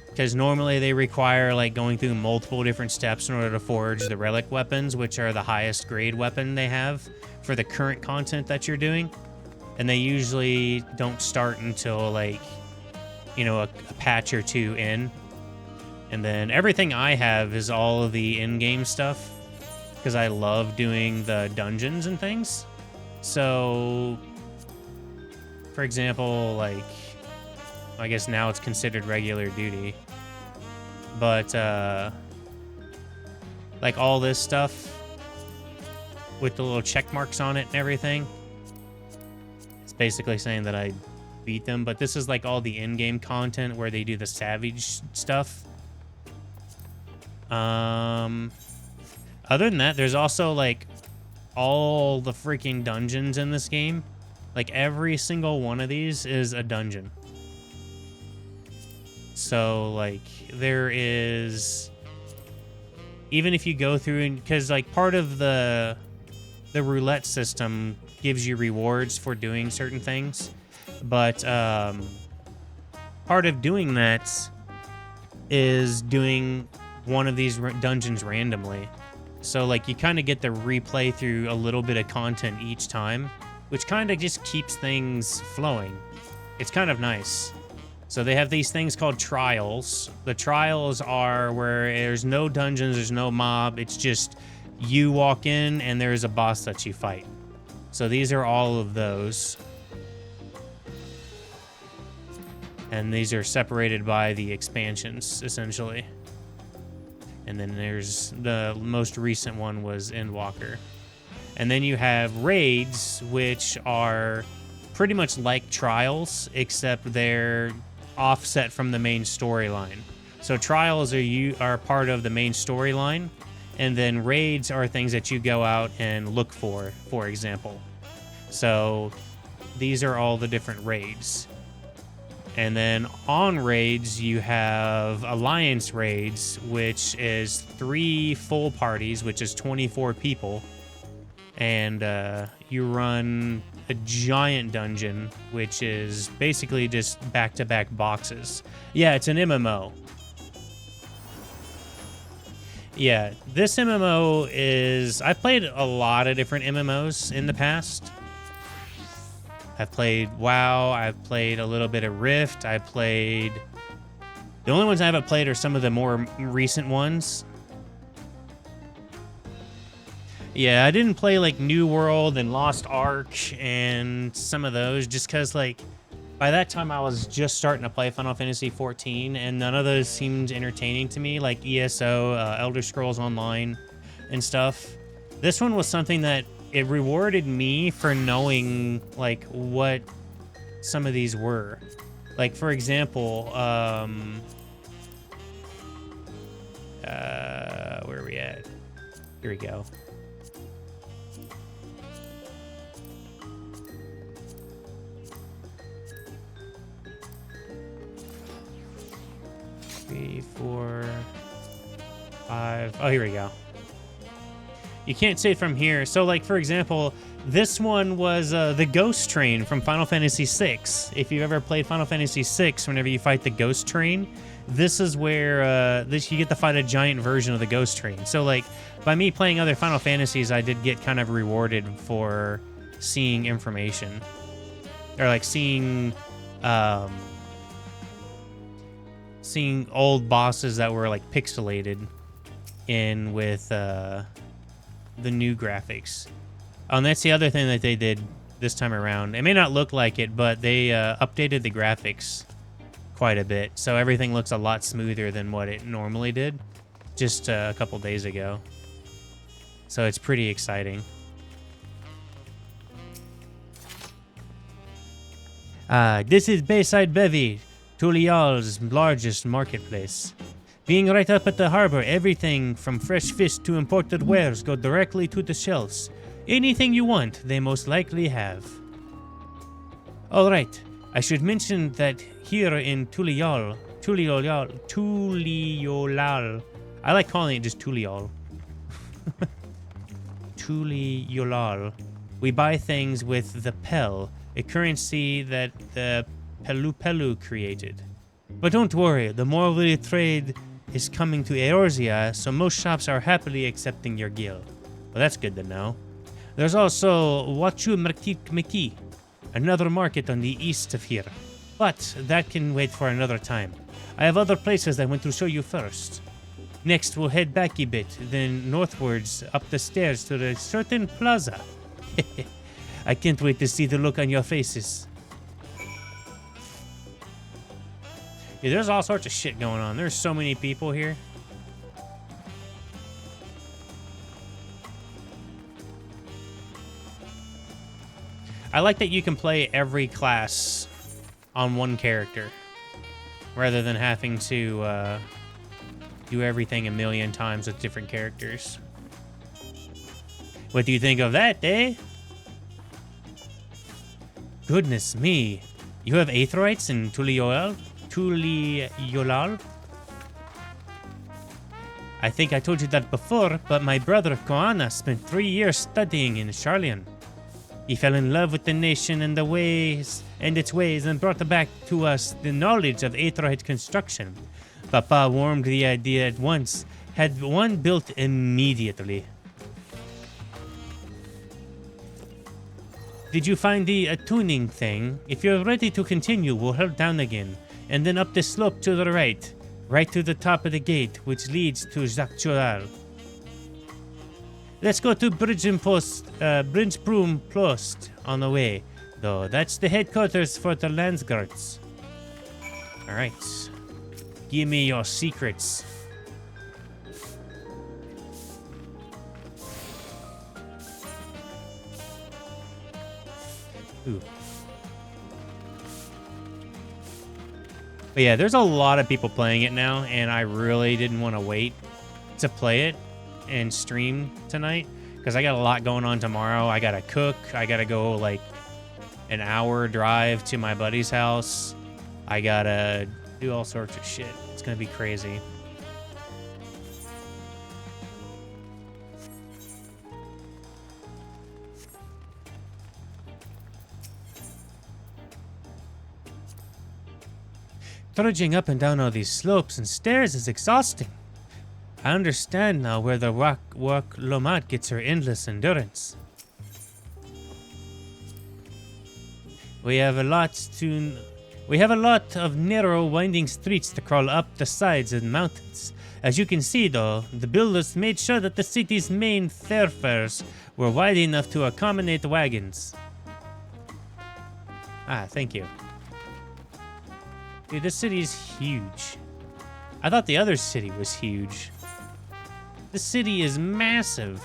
S1: because normally they require like going through multiple different steps in order to forge the relic weapons, which are the highest grade weapon they have for the current content that you're doing. And they usually don't start until like, you know, a patch or two in. And then everything I have is all of the in-game stuff, because I love doing the dungeons and things. So, for example, like, I guess now it's considered regular duty. But, like all this stuff with the little check marks on it and everything, it's basically saying that I beat them. But this is like all the in-game content where they do the savage stuff. Other than that, there's also like all the freaking dungeons in this game. Like every single one of these is a dungeon. So like there is, even if you go through and, because like part of the roulette system gives you rewards for doing certain things, but part of doing that is doing one of these dungeons randomly. So like you kind of get to replay through a little bit of content each time, which kind of just keeps things flowing. It's kind of nice. So they have these things called trials. The trials are where there's no dungeons, there's no mob. It's just you walk in and there's a boss that you fight. So these are all of those. And these are separated by the expansions, essentially. And then there's the most recent one was Endwalker. And then you have raids, which are pretty much like trials, except they're offset from the main storyline. So trials are part of the main storyline, and then raids are things that you go out and look for example. So these are all the different raids. And then on raids, you have Alliance raids, which is 3 full parties, which is 24 people. And you run a giant dungeon, which is basically just back-to-back boxes. Yeah, it's an MMO. Yeah, this MMO is... I've played a lot of different MMOs in the past. I've played WoW, I've played a little bit of Rift, The only ones I haven't played are some of the more recent ones. Yeah, I didn't play like New World and Lost Ark and some of those, just because like by that time I was just starting to play Final Fantasy XIV, and none of those seemed entertaining to me, like ESO, Elder Scrolls Online and stuff. This one was something that it rewarded me for knowing like what some of these were. Like, for example, where are we at? Here we go. Three, 4, 5. Oh, here we go. You can't see it from here. So, like, for example, this one was the Ghost Train from Final Fantasy VI. If you've ever played Final Fantasy VI, whenever you fight the Ghost Train, this is where you get to fight a giant version of the Ghost Train. So, like, by me playing other Final Fantasies, I did get kind of rewarded for seeing information. Or, like, seeing old bosses that were, like, pixelated in with... the new graphics. Oh, and that's the other thing that they did this time around. It may not look like it, but they updated the graphics quite a bit, so everything looks a lot smoother than what it normally did just a couple days ago. So it's pretty exciting. This is Bayside Bevy, Tulial's largest marketplace. Being right up at the harbor, everything from fresh fish to imported wares go directly to the shelves. Anything you want, they most likely have. Alright, I should mention that here in Tulial, I like calling it just Tulial. Tuliolal. We buy things with the Pel, a currency that the Pelu created. But don't worry, the Morley trade is coming to Eorzea, so most shops are happily accepting your gil. Well, that's good to know. There's also Wachu Meki, another market on the east of here. But that can wait for another time. I have other places I want to show you first. Next, we'll head back a bit, then northwards up the stairs to a certain plaza. I can't wait to see the look on your faces. Yeah, there's all sorts of shit going on. There's so many people here. I like that you can play every class on one character, rather than having to do everything a million times with different characters. What do you think of that, eh? Goodness me. You have Aetherites in Tuliolal? I think I told you that before, but my brother Koana spent 3 years studying in Sharlian. He fell in love with the nation and its ways and brought back to us the knowledge of Aetherite construction. Papa warmed the idea at once, had one built immediately. Did you find the attuning thing? If you're ready to continue, we'll head down again, and then up the slope to the right to the top of the gate, which leads to Zakchoral. Let's go to Bridgebroom Post on the way, though. That's the headquarters for the Landsguards. Alright. Give me your secrets. Ooh. But yeah, there's a lot of people playing it now, and I really didn't want to wait to play it and stream tonight because I got a lot going on tomorrow. I gotta cook. I gotta go like an hour drive to my buddy's house. I gotta do all sorts of shit. It's gonna be crazy. Trudging up and down all these slopes and stairs is exhausting. I understand now where the Wak Lomat gets her endless endurance. We have a lot of narrow, winding streets to crawl up the sides of the mountains. As you can see, though, the builders made sure that the city's main thoroughfares were wide enough to accommodate wagons. Ah, thank you. Dude, this city is huge. I thought the other city was huge. This city is massive.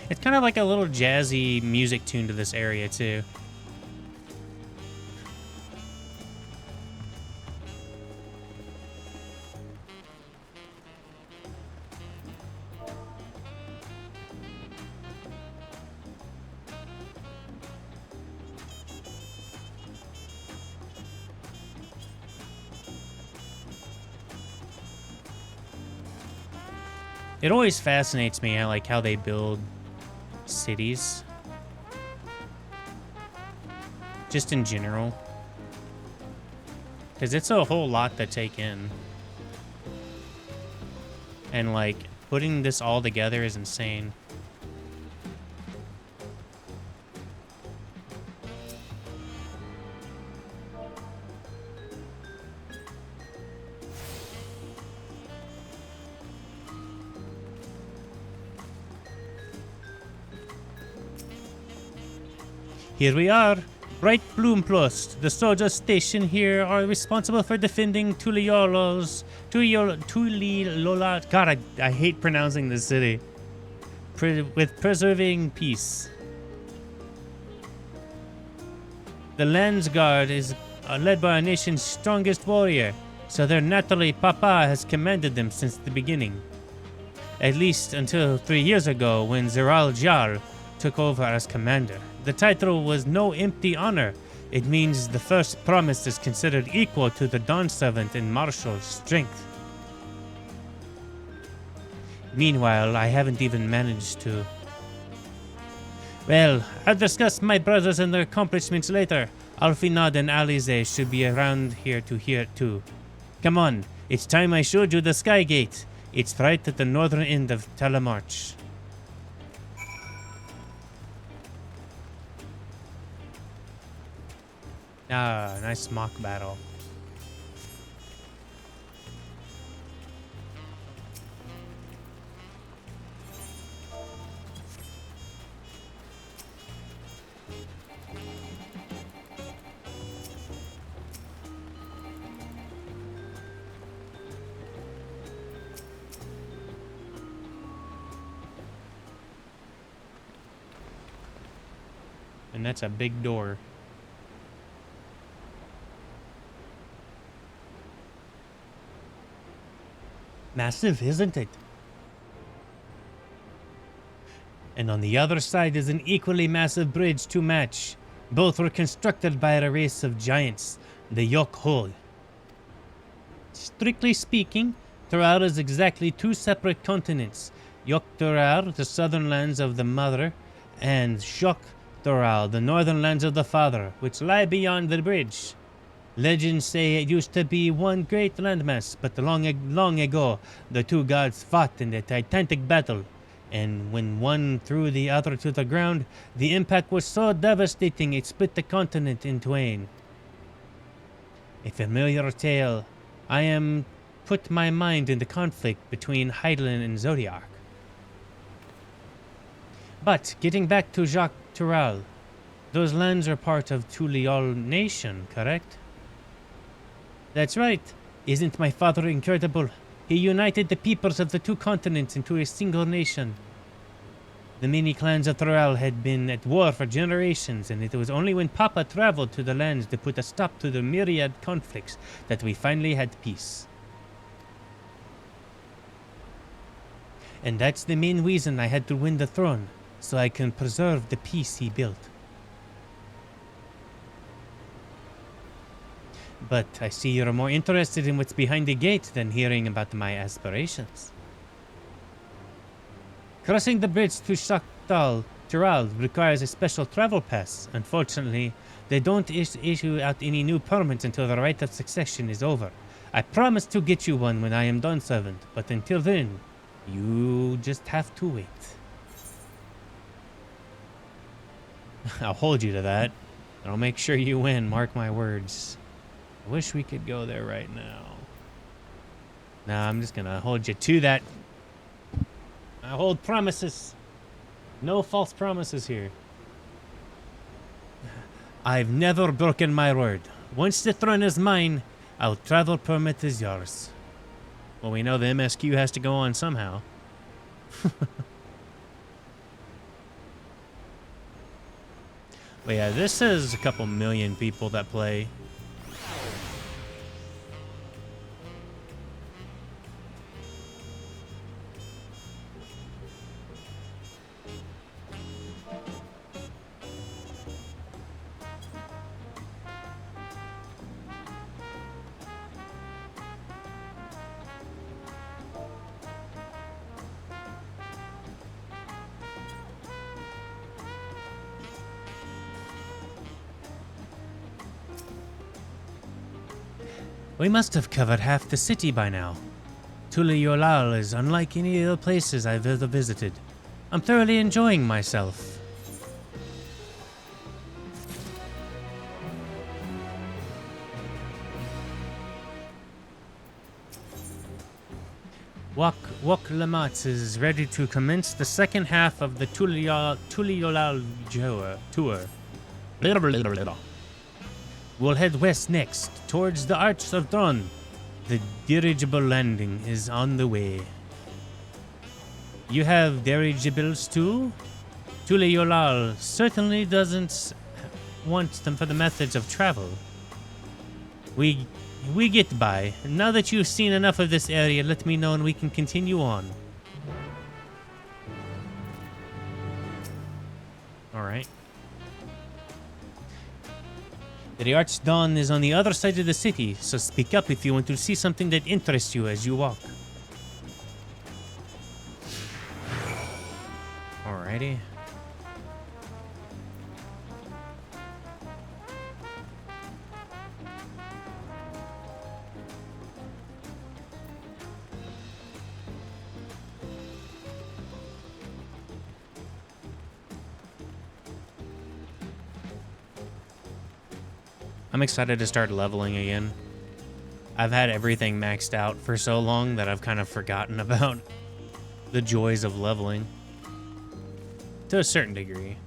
S1: It's kind of like a little jazzy music tune to this area, too. It always fascinates me how they build cities. just in general. Because it's a whole lot to take in. And, like, putting this all together is insane. Here we are, Bright Bloomplust. The soldiers stationed here are responsible for defending Tulilola. God, I hate pronouncing this city. With preserving peace. The Lands Guard is led by our nation's strongest warrior, so their naturally Papa has commanded them since the beginning. At least until 3 years ago when Zeral Jar took over as commander. The title was no empty honor. It means the first promise is considered equal to the Dawn Servant in martial strength. Meanwhile, I haven't even managed to... Well, I'll discuss my brothers and their accomplishments later. Alfinad and Alize should be around here to hear it too. Come on, it's time I showed you the Sky Gate. It's right at the northern end of Telemarch. Ah, nice mock battle. And that's a big door. Massive, isn't it? And on the other side is an equally massive bridge to match. Both were constructed by a race of giants, the Yok-Hol. Strictly speaking, Tural is exactly two separate continents. Yok-Tural, the southern lands of the mother, and Shok-Tural, the northern lands of the father, which lie beyond the bridge. Legends say it used to be one great landmass, but long ago, the two gods fought in a titanic battle, and when one threw the other to the ground, the impact was so devastating it split the continent in twain. A familiar tale. I am put my mind in the conflict between Hydaelyn and Zodiac. But getting back to Jacques Tural, those lands are part of Tuliol Nation, correct? That's right. Isn't my father incredible? He united the peoples of the two continents into a single nation. The many clans of Tural had been at war for generations, and it was only when Papa traveled to the lands to put a stop to the myriad conflicts that we finally had peace. And that's the main reason I had to win the throne, so I can preserve the peace he built. But I see you're more interested in what's behind the gate than hearing about my aspirations. Crossing the bridge to Shaktal Tural requires a special travel pass. Unfortunately, they don't issue out any new permits until the rite of succession is over. I promise to get you one when I am Dawn Servant, but until then, you just have to wait. I'll hold you to that. I'll make sure you win, mark my words. I wish we could go there right now. Nah, I'm just gonna hold you to that. I hold promises. No false promises here. I've never broken my word. Once the throne is mine, our travel permit is yours. Well, we know the MSQ has to go on somehow. But yeah, this is a couple million people that play. We must have covered half the city by now. Tuliyollal is unlike any other places I've ever visited. I'm thoroughly enjoying myself. Wak Lamatz is ready to commence the second half of the Tuliyollal tour. We'll head west next, towards the Arch of Dawn. The dirigible landing is on the way. You have dirigibles too? Tuliyollal certainly doesn't want them for the methods of travel. We get by. Now that you've seen enough of this area, let me know and we can continue on. Alright. The Arch Dawn is on the other side of the city, so speak up if you want to see something that interests you as you walk. Alrighty. I'm excited to start leveling again. I've had everything maxed out for so long that I've kind of forgotten about the joys of leveling. To a certain degree.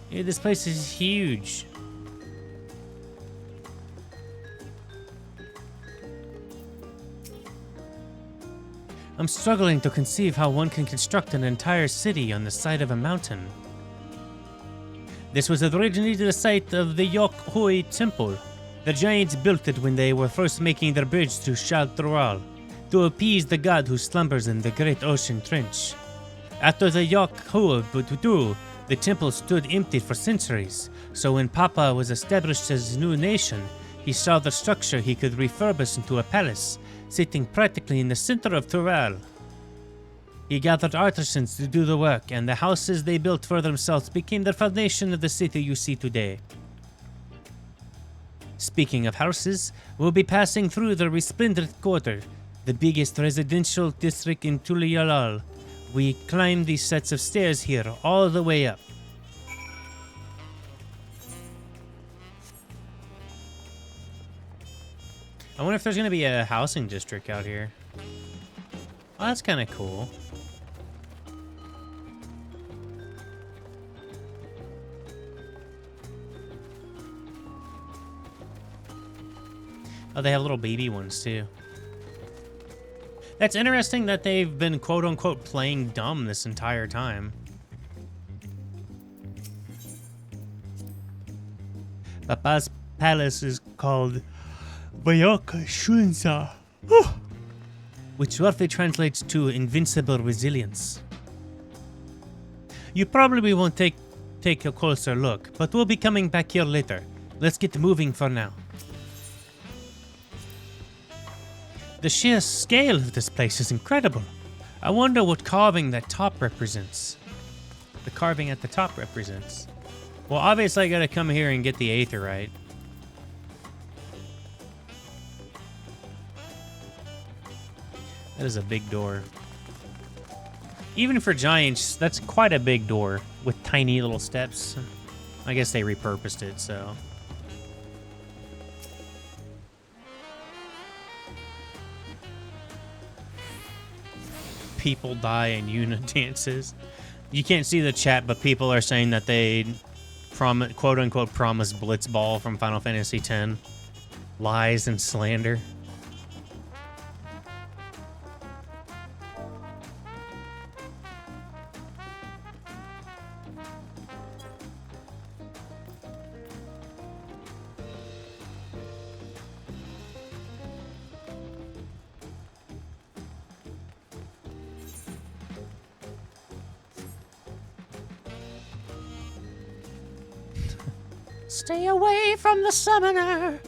S1: Yeah, this place is huge. I'm struggling to conceive how one can construct an entire city on the side of a mountain. This was originally the site of the Yok-Hoi Temple. The Giants built it when they were first making their bridge to Shal-Tural, to appease the god who slumbers in the Great Ocean Trench. After the Yok-Hoi Bututu, the temple stood empty for centuries, so when Papa was established as his new nation, he saw the structure he could refurbish into a palace, sitting practically in the center of Tural. He gathered artisans to do the work, and the houses they built for themselves became the foundation of the city you see today. Speaking of houses, we'll be passing through the Resplendent Quarter, the biggest residential district in Tuliyollal. We climb these sets of stairs here all the way up. I wonder if there's going to be a housing district out here. Oh, that's kind of cool. Oh, they have little baby ones too. That's interesting that they've been quote-unquote playing dumb this entire time. Papa's palace is called Bayaka Shunza, which roughly translates to invincible resilience. You probably won't take a closer look, but we'll be coming back here later. Let's get moving for now. The sheer scale of this place is incredible. I wonder what carving that top represents. The carving at the top represents. Well, obviously I gotta come here and get the aetherite. That is a big door. Even for giants, that's quite a big door with tiny little steps. I guess they repurposed it, so. People die in unit dances. You can't see the chat, but people are saying that they quote-unquote promised Blitzball from Final Fantasy X. Lies and slander. Stay away from the summoner.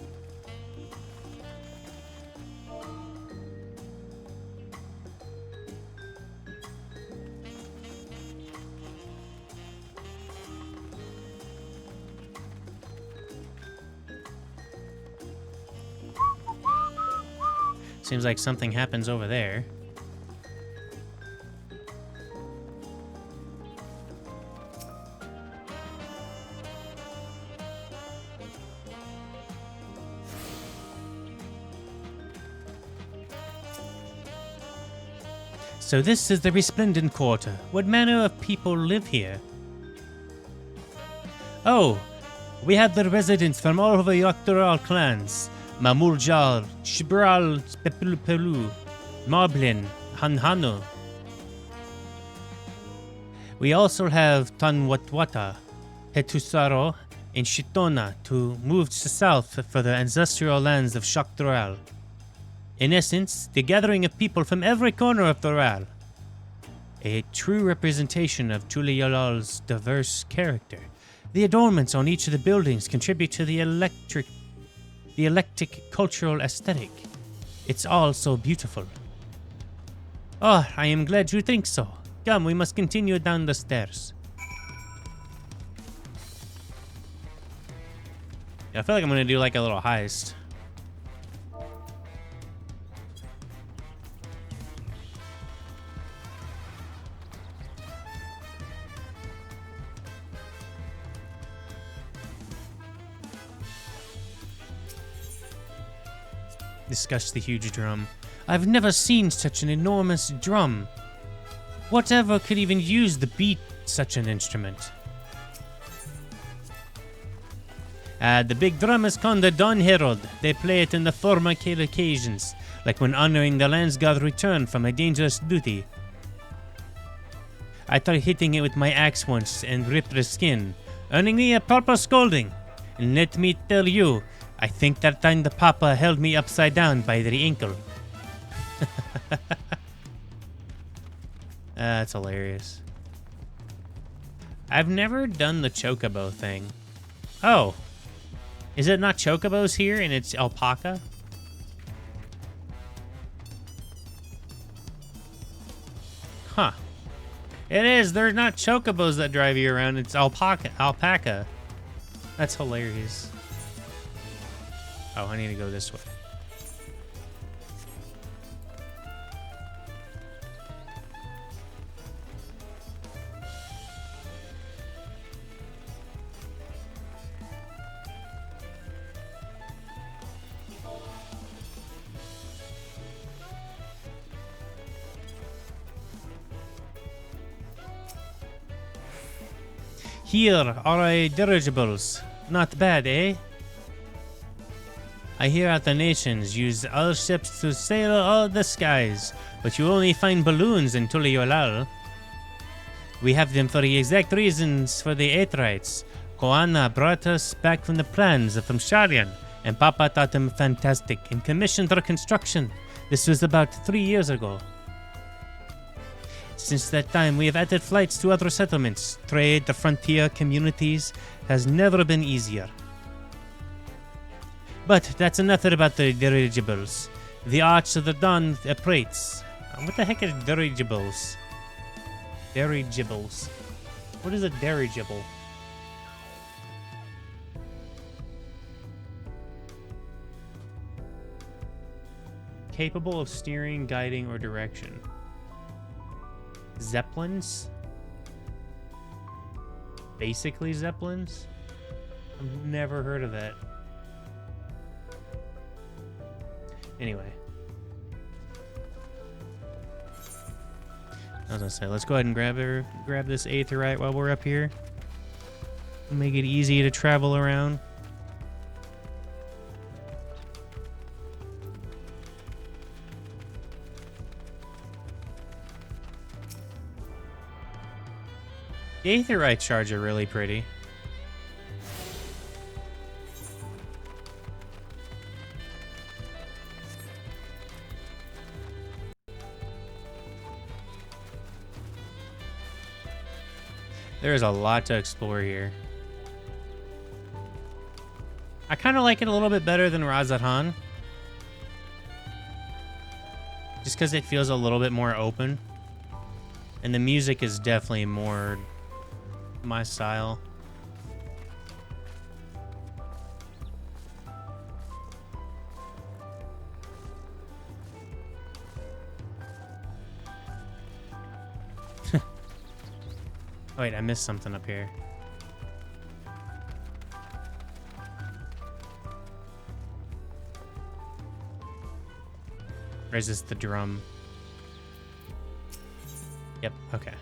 S1: Seems like something happens over there. So this is the Resplendent Quarter. What manner of people live here? Oh, we have the residents from all of the Yoctoral clans. Mamuljal, Shibral, Pepulupelu, Moblin, Hanhano. We also have Tanwatwata, Hetusaro, and Shitona to move to the south for the ancestral lands of Shoktoral. In essence, the gathering of people from every corner of Thoral. A true representation of Tuliyolal's diverse character. The adornments on each of the buildings contribute to the eclectic cultural aesthetic. It's all so beautiful. Oh, I am glad you think so. Come, we must continue down the stairs. I feel like I'm gonna do like a little heist. Discuss the huge drum. I've never seen such an enormous drum. Whatever could even use to beat such an instrument? The big drum is called the Dawn Herald. They play it in the formal occasions, like when honoring the land's god return from a dangerous duty. I tried hitting it with my axe once and ripped the skin, earning me a proper scolding. And let me tell you, I think that time the papa held me upside down by the ankle. That's hilarious. I've never done the chocobo thing. Oh. Is it not chocobos here and it's alpaca? Huh. It is. They're not chocobos that drive you around. It's alpaca. That's hilarious. Oh, I need to go this way. Here are our dirigibles. Not bad, eh? I hear other nations use other ships to sail all the skies, but you only find balloons in Tuliolal. We have them for the exact reasons for the Aetherites. Koana brought us back from the plans from Sharian, and Papa thought them fantastic and commissioned their construction. This was about 3 years ago. Since that time, we have added flights to other settlements. Trade, the frontier communities has never been easier. But that's enough about the dirigibles. The Arch of the Dawn operates. What the heck is dirigibles? Dirigibles. What is a dirigible? Capable of steering, guiding, or direction. Zeppelins? Basically Zeppelins? I've never heard of that. Anyway. I was gonna say, let's go ahead and grab this Aetherite while we're up here. Make it easy to travel around. The Aetherite shards are really pretty. There's a lot to explore here. I kind of like it a little bit better than Razathan. Just because it feels a little bit more open. And the music is definitely more my style. wait, I missed something up here. Or is this the drum? Yep, okay.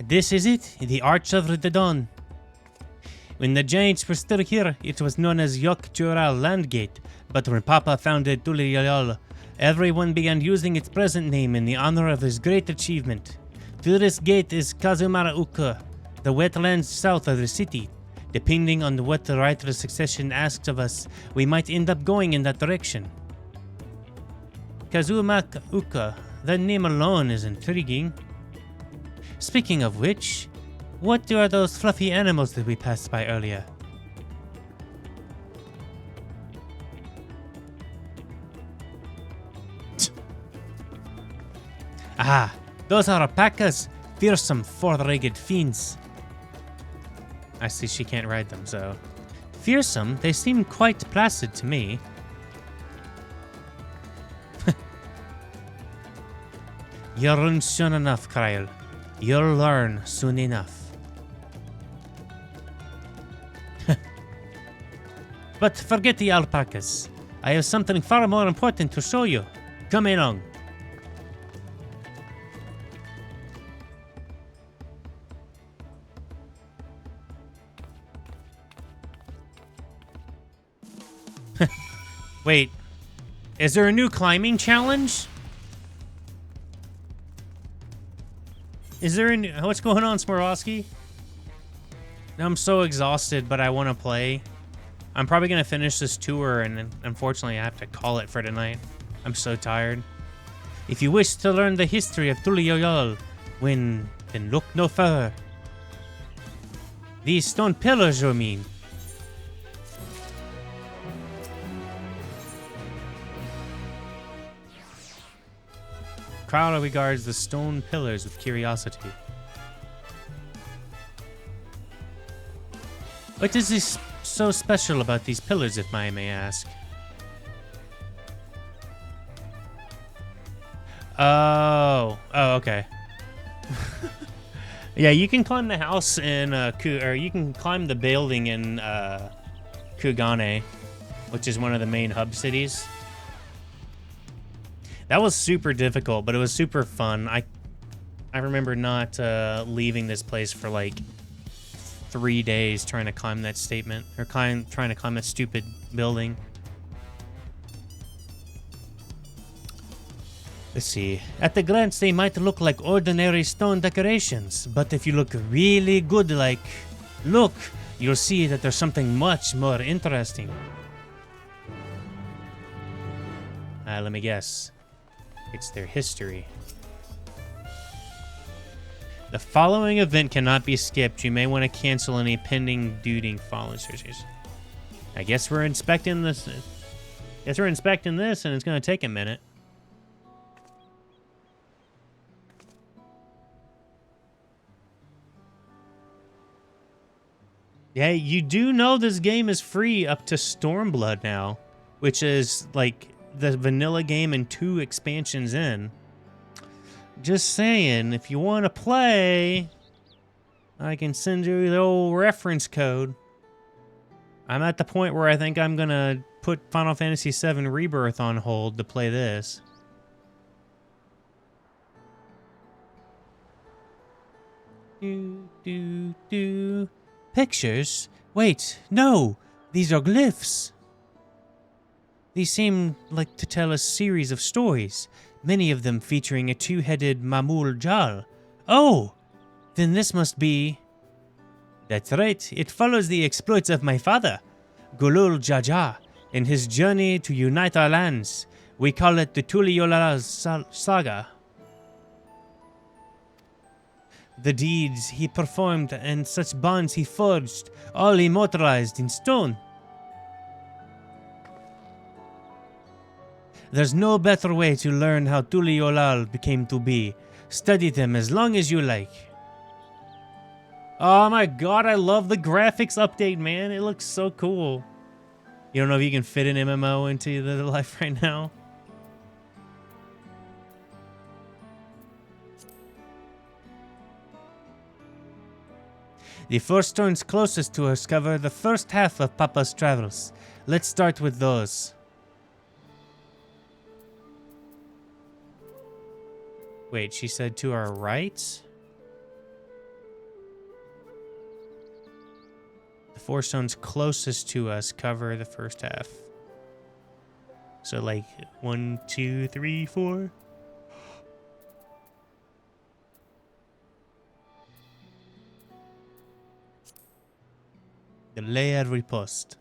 S1: This is it, the Arch of the Dawn. When the giants were still here, it was known as Yok-Jural Landgate, but when Papa founded Tuliyoyal, everyone began using its present name in the honor of his great achievement. To this gate is Kazumara Uka, the wetlands south of the city. Depending on what the right of succession asks of us, we might end up going in that direction. Kazumaka Uka, that name alone is intriguing. Speaking of which, what are those fluffy animals that we passed by earlier? Ah, those are alpacas, fearsome four-legged fiends. I see she can't ride them, so... Fearsome? They seem quite placid to me. You'll learn soon enough, Kyle. You'll learn soon enough. But forget the alpacas. I have something far more important to show you. Come along. Wait, is there a new climbing challenge? Is there a new... What's going on, Swarovski? I'm so exhausted, but I want to play. I'm probably going to finish this tour, and unfortunately, I have to call it for tonight. I'm so tired. If you wish to learn the history of Tuliyoyal, then look no further. These stone pillars, you mean? Crowder regards the stone pillars with curiosity. What is this so special about these pillars, if I may ask? Oh, okay. Yeah, you can climb the house in or you can climb the building in Kugane, which is one of the main hub cities. That was super difficult, but it was super fun. I remember not leaving this place for like 3 days trying to climb that statement, or trying to climb that stupid building. Let's see. At a glance, they might look like ordinary stone decorations, but if you look really good, look, you'll see that there's something much more interesting. Let me guess. It's their history. The following event cannot be skipped. You may want to cancel any pending duty following searches. I guess we're inspecting this. And it's going to take a minute. Yeah, you do know this game is free up to Stormblood now, which is like the vanilla game and 2 expansions in. Just saying, if you want to play, I can send you the old reference code. I'm at the point where I think I'm gonna put Final Fantasy VII Rebirth on hold to play this. Pictures? Wait, no! These are glyphs! These seem like to tell a series of stories, many of them featuring a 2-headed Mamul Jal. Oh! Then this must be... That's right, it follows the exploits of my father, Gulul Jaja, in his journey to unite our lands. We call it the Tuliyoyal Saga. The deeds he performed and such bonds he forged, all immortalized in stone. There's no better way to learn how Tuliolal became to be. Study them as long as you like. Oh my god, I love the graphics update, man. It looks so cool. You don't know if you can fit an MMO into the life right now? The 4 stones closest to us cover the first half of Papa's travels. Let's start with those. Wait, she said to our right? The 4 stones closest to us cover the first half. So like 1, 2, 3, 4. The layer riposte.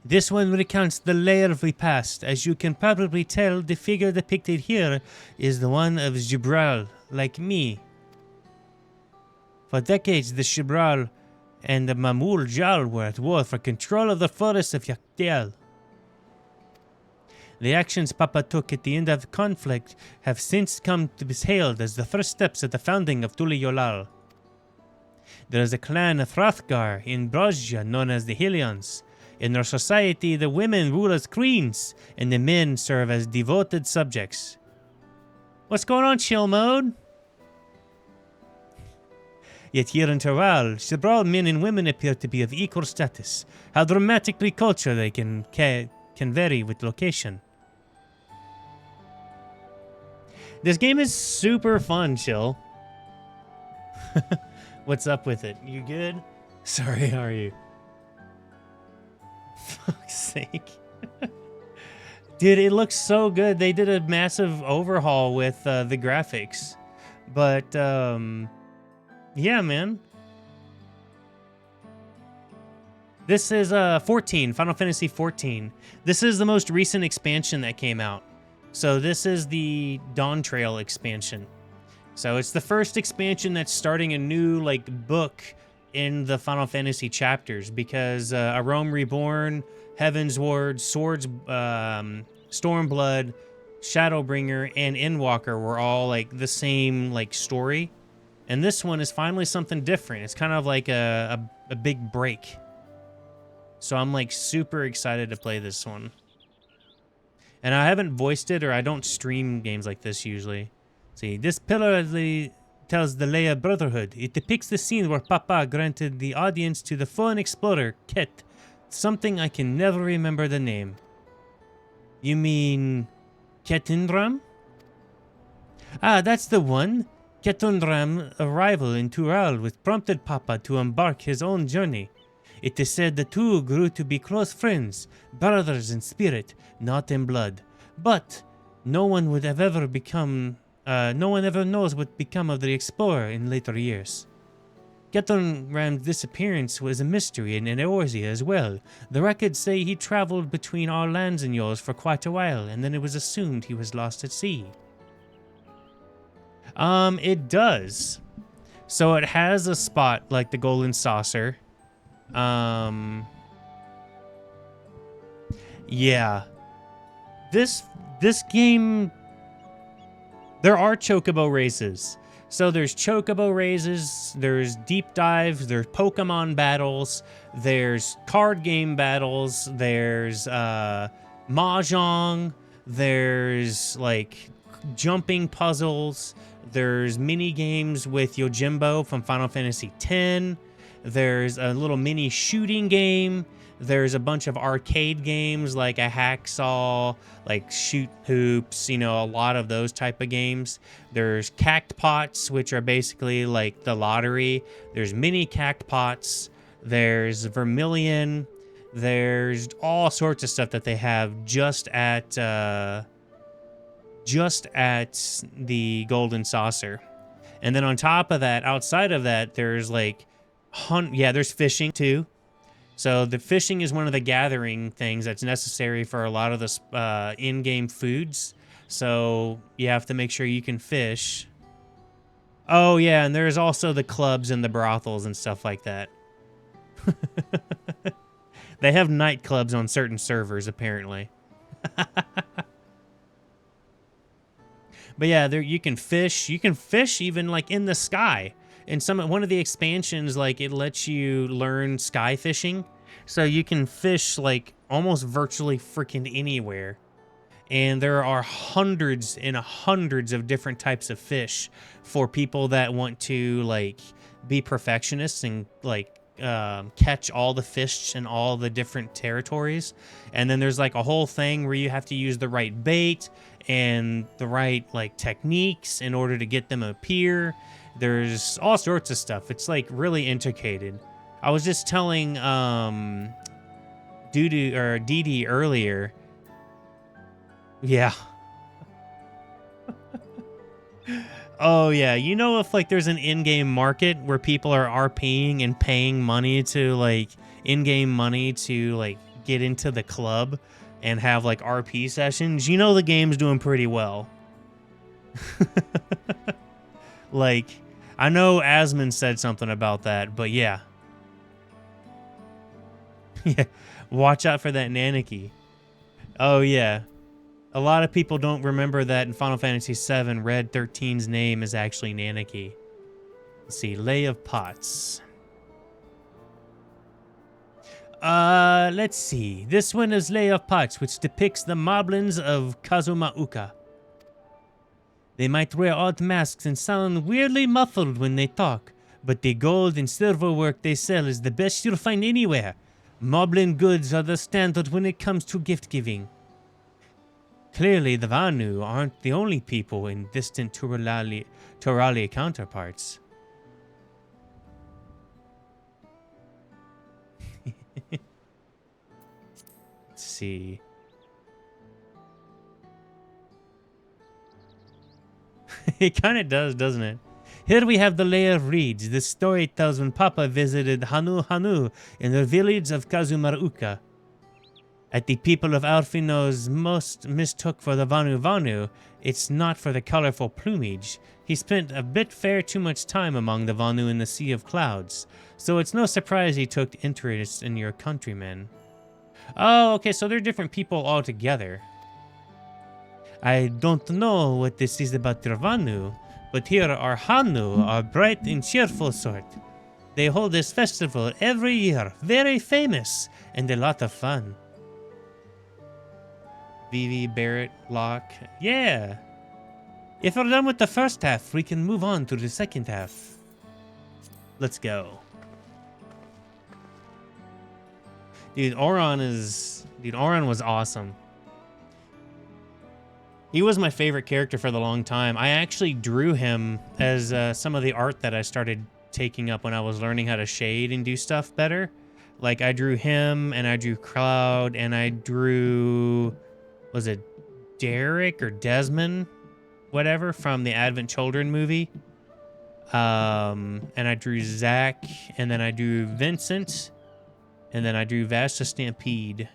S1: This one recounts the layer we passed. As you can probably tell, the figure depicted here is the one of Gibral, like me. For decades, the Gibral and the Mamul Jal were at war for control of the forest of Yaktial. The actions Papa took at the end of the conflict have since come to be hailed as the first steps of the founding of Tuliolal. There is a clan of Hrothgar in Brozja known as the Helions. In their society, the women rule as queens, and the men serve as devoted subjects. What's going on, chill mode? Yet here in Toral, Gibral men and women appear to be of equal status. How dramatically culture they can vary with location. This game is super fun, chill. What's up with it? You good? Sorry, how are you? Fuck's sake. Dude, it looks so good. They did a massive overhaul with the graphics. But, yeah, man. This is 14, Final Fantasy 14. This is the most recent expansion that came out. So this is the Dawntrail expansion. So it's the first expansion that's starting a new like book in the Final Fantasy chapters, because A Rome Reborn, Heaven's Ward, Swords, Stormblood, Shadowbringer, and Endwalker were all like the same like story. And this one is finally something different. It's kind of like a big break. So I'm like super excited to play this one. And I haven't voiced it, or I don't stream games like this usually. See, this pillar tells the Leia Brotherhood. It depicts the scene where Papa granted the audience to the fallen explorer, Ket. Something I can never remember the name. You mean Ketundram? Ah, that's the one. Ketundram's arrival in Tural which prompted Papa to embark his own journey. It is said the two grew to be close friends, brothers in spirit, not in blood. But no one would have ever become... no one ever knows what become of the explorer in later years. Ketundram's disappearance was a mystery in Eorzea as well. The records say he traveled between our lands and yours for quite a while, and then it was assumed he was lost at sea. It does. So it has a spot like the Golden Saucer. Yeah. This game... There are chocobo races. So there's chocobo races, there's deep dives, there's Pokemon battles, there's card game battles, there's mahjong, there's like jumping puzzles, there's mini games with Yojimbo from Final Fantasy X, there's a little mini shooting game. There's a bunch of arcade games like a hacksaw, like shoot hoops, you know, a lot of those type of games. There's cactpots, which are basically like the lottery. There's mini cactpots. There's Vermilion. There's all sorts of stuff that they have just at the Golden Saucer. And then on top of that, outside of that, there's like, there's fishing too. So the fishing is one of the gathering things that's necessary for a lot of the in-game foods. So you have to make sure you can fish. Oh yeah, and there's also the clubs and the brothels and stuff like that. They have nightclubs on certain servers, apparently. But yeah, there you can fish. You can fish even like in the sky. In one of the expansions, like it lets you learn sky fishing, so you can fish like almost virtually freaking anywhere. And there are hundreds and hundreds of different types of fish for people that want to like be perfectionists and like catch all the fish in all the different territories. And then there's like a whole thing where you have to use the right bait and the right like techniques in order to get them to appear. There's all sorts of stuff. It's like really intricated. I was just telling Dee Dee earlier. Yeah. Oh yeah, you know, if like there's an in-game market where people are RPing and paying money to like in-game money to like get into the club and have like RP sessions, you know the game's doing pretty well. Like, I know Asmund said something about that, but yeah. Yeah, watch out for that Nanaki. Oh yeah. A lot of people don't remember that in Final Fantasy VII, Red 13's name is actually Nanaki. Let's see, Lay of Pots. Let's see. This one is Lay of Pots, which depicts the moblins of Kazumauka. They might wear odd masks and sound weirdly muffled when they talk, but the gold and silver work they sell is the best you'll find anywhere. Moblin goods are the standard when it comes to gift giving. Clearly, the Vanu aren't the only people in distant Turali counterparts. Let's see. It kind of does, doesn't it? Here we have the Lay of Reeds. This story tells when Papa visited Hanu in the village of Kazumaruka. At the people of Alfino's most mistook for the Vanu, it's not for the colorful plumage. He spent a bit fair too much time among the Vanu in the Sea of Clouds, so it's no surprise he took interest in your countrymen. Oh, okay, so they're different people altogether. I don't know what this is about your Vanu, but here our Hanu are bright and cheerful sort. They hold this festival every year, very famous, and a lot of fun. Vivi, Barrett, Locke. Yeah. If we're done with the first half, we can move on to the second half. Let's go. Dude, Auron was awesome. He was my favorite character for the long time. I actually drew him as some of the art that I started taking up when I was learning how to shade and do stuff better. Like, I drew him, and I drew Cloud, and I drew... Was it Derek or Desmond? Whatever, from the Advent Children movie. And I drew Zach, and then I drew Vincent, and then I drew Vasta Stampede.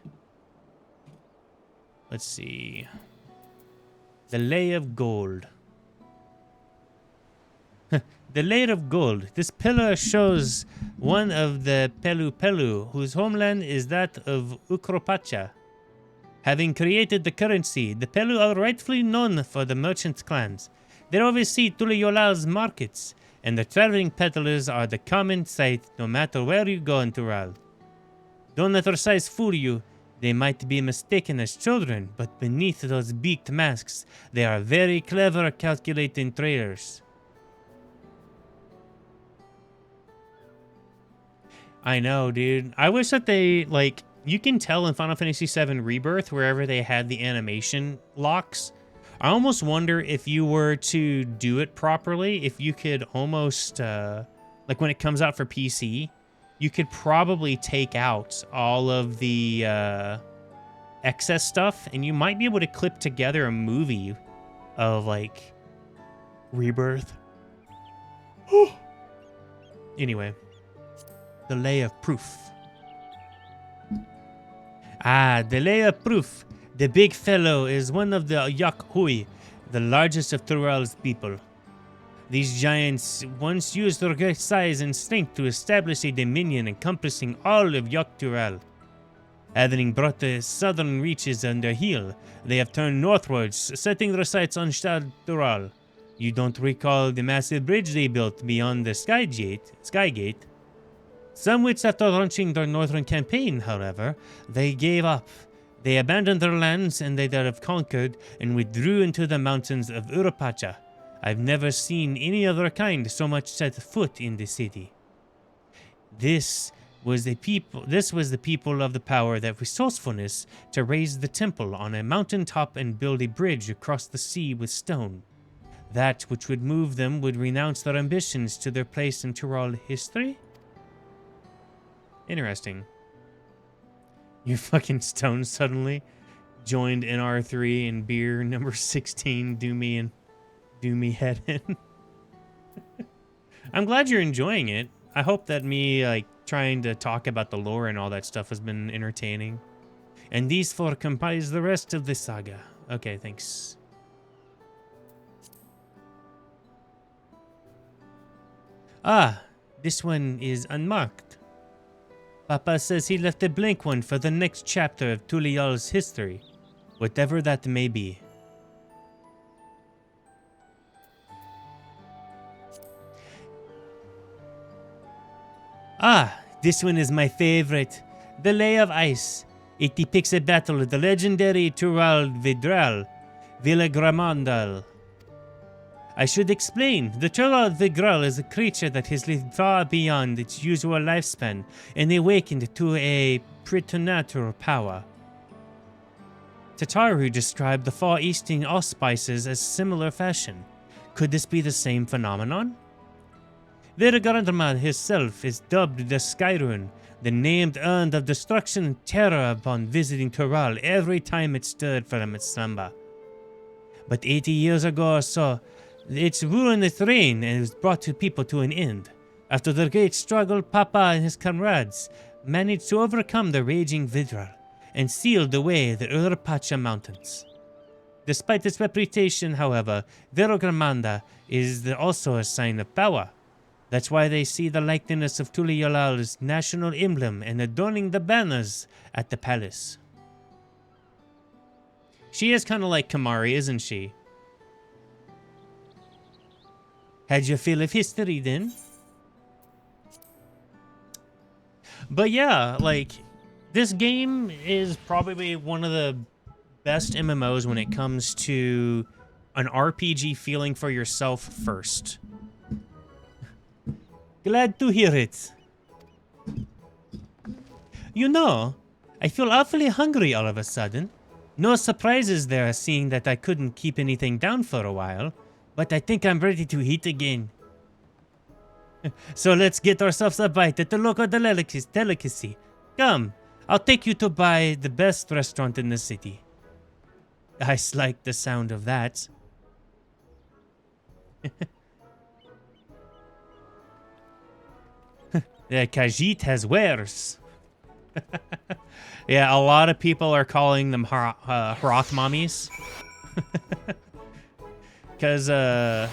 S1: Let's see. The Lay of Gold. The Lay of Gold. This pillar shows one of the Pelu, whose homeland is that of Ukropacha. Having created the currency, the Pelu are rightfully known for the merchant clans. They oversee Tuliyolal's markets, and the traveling peddlers are the common sight no matter where you go in Tural. Don't let their size fool you. They might be mistaken as children, but beneath those beaked masks, they are very clever, calculating traders. I know, dude. I wish that they, like... You can tell in Final Fantasy VII Rebirth, wherever they had the animation locks, I almost wonder if you were to do it properly, if you could almost, like when it comes out for PC, you could probably take out all of the excess stuff, and you might be able to clip together a movie of, like, Rebirth. Anyway, the Lay of Proof. Ah, the Lay of Proof. The big fellow is one of the Yak-Hui, the largest of Tural's people. These giants once used their great size and strength to establish a dominion encompassing all of Yak-Tural. Having brought the southern reaches under heel, they have turned northwards, setting their sights on Stad Dural. You don't recall the massive bridge they built beyond the Skygate? Some weeks after launching their northern campaign, however, they gave up. They abandoned their lands and they have conquered and withdrew into the mountains of Urupacha. I've never seen any other kind so much set foot in the city. This was the people of the power that resourcefulness to raise the temple on a mountain top and build a bridge across the sea with stone. That which would move them would renounce their ambitions to their place in Tyrol history? Interesting. You fucking stone suddenly joined NR3 and beer number 16 do me head in. I'm glad you're enjoying it. I hope that me like trying to talk about the lore and all that stuff has been entertaining. And these four comprise the rest of the saga. Okay, thanks. Ah, this one is unmarked. Papa says he left a blank one for the next chapter of Tulial's history, whatever that may be. Ah, this one is my favorite. The Lay of Ice. It depicts a battle of the legendary Tural Vidral, Villagramandal. I should explain. The Tural Vidral is a creature that has lived far beyond its usual lifespan and awakened to a preternatural power. Tataru described the Far Eastern auspices as similar fashion. Could this be the same phenomenon? Virgandrmad himself is dubbed the Skyrune, the named urn of destruction and terror upon visiting Tural every time it stirred from its slumber. But 80 years ago or so, its ruinous reign was brought to people to an end. After the great struggle, Papa and his comrades managed to overcome the raging Vidral and sealed away the Urupacha mountains. Despite its reputation, however, Virgramanda is also a sign of power. That's why they see the likeness of Tuliyolal's national emblem and adorning the banners at the palace. She is kind of like Kamari, isn't she? Had your fill of history then? But yeah, like, this game is probably one of the best MMOs when it comes to an RPG feeling for yourself first. Glad to hear it. You know, I feel awfully hungry all of a sudden. No surprises there seeing that I couldn't keep anything down for a while, but I think I'm ready to eat again. So let's get ourselves a bite at the local delicacy. Come, I'll take you to buy the best restaurant in the city. I like the sound of that. The Khajiit has wares. Yeah, a lot of people are calling them Hroth mommies. Because the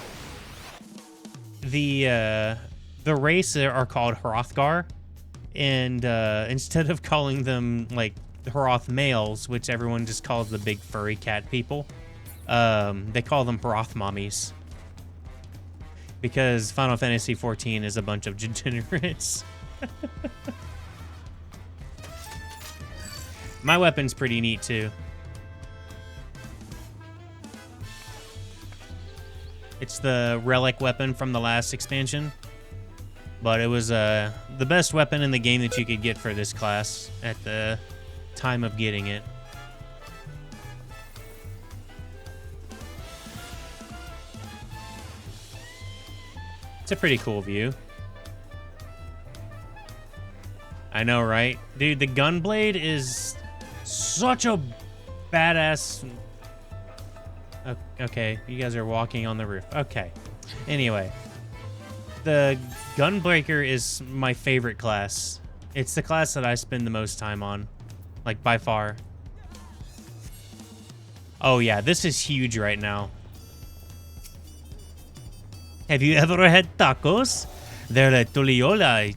S1: race are called Hrothgar. And instead of calling them like Hroth males, which everyone just calls the big furry cat people, they call them Hroth mommies. Because Final Fantasy XIV is a bunch of degenerates. My weapon's pretty neat too. It's the relic weapon from the last expansion. But it was the best weapon in the game that you could get for this class at the time of getting it. It's a pretty cool view. I know, right? Dude, the Gunblade is such a badass... Okay, you guys are walking on the roof. Okay. Anyway. The Gunbreaker is my favorite class. It's the class that I spend the most time on. Like, by far. Oh, yeah, this is huge right now. Have you ever had tacos? They're a Tuliolai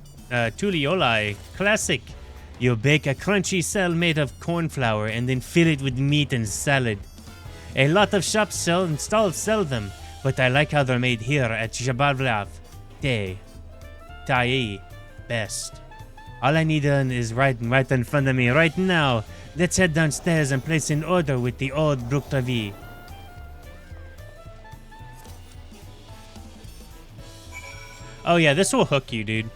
S1: classic. You bake a crunchy cell made of corn flour and then fill it with meat and salad. A lot of shops sell them, but I like how they're made here at Jabavlav. Tai best. All I need done is right in front of me right now. Let's head downstairs and place an order with the old Bruktavi. Oh yeah, this will hook you, dude.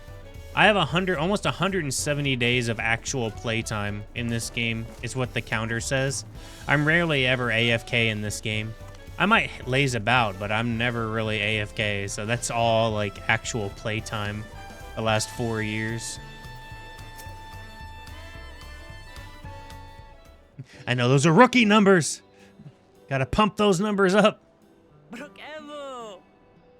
S1: I have almost 170 days of actual playtime in this game, is what the counter says. I'm rarely ever AFK in this game. I might laze about, but I'm never really AFK, so that's all like actual playtime the last 4 years. I know those are rookie numbers. Gotta pump those numbers up.
S2: Brook Evo!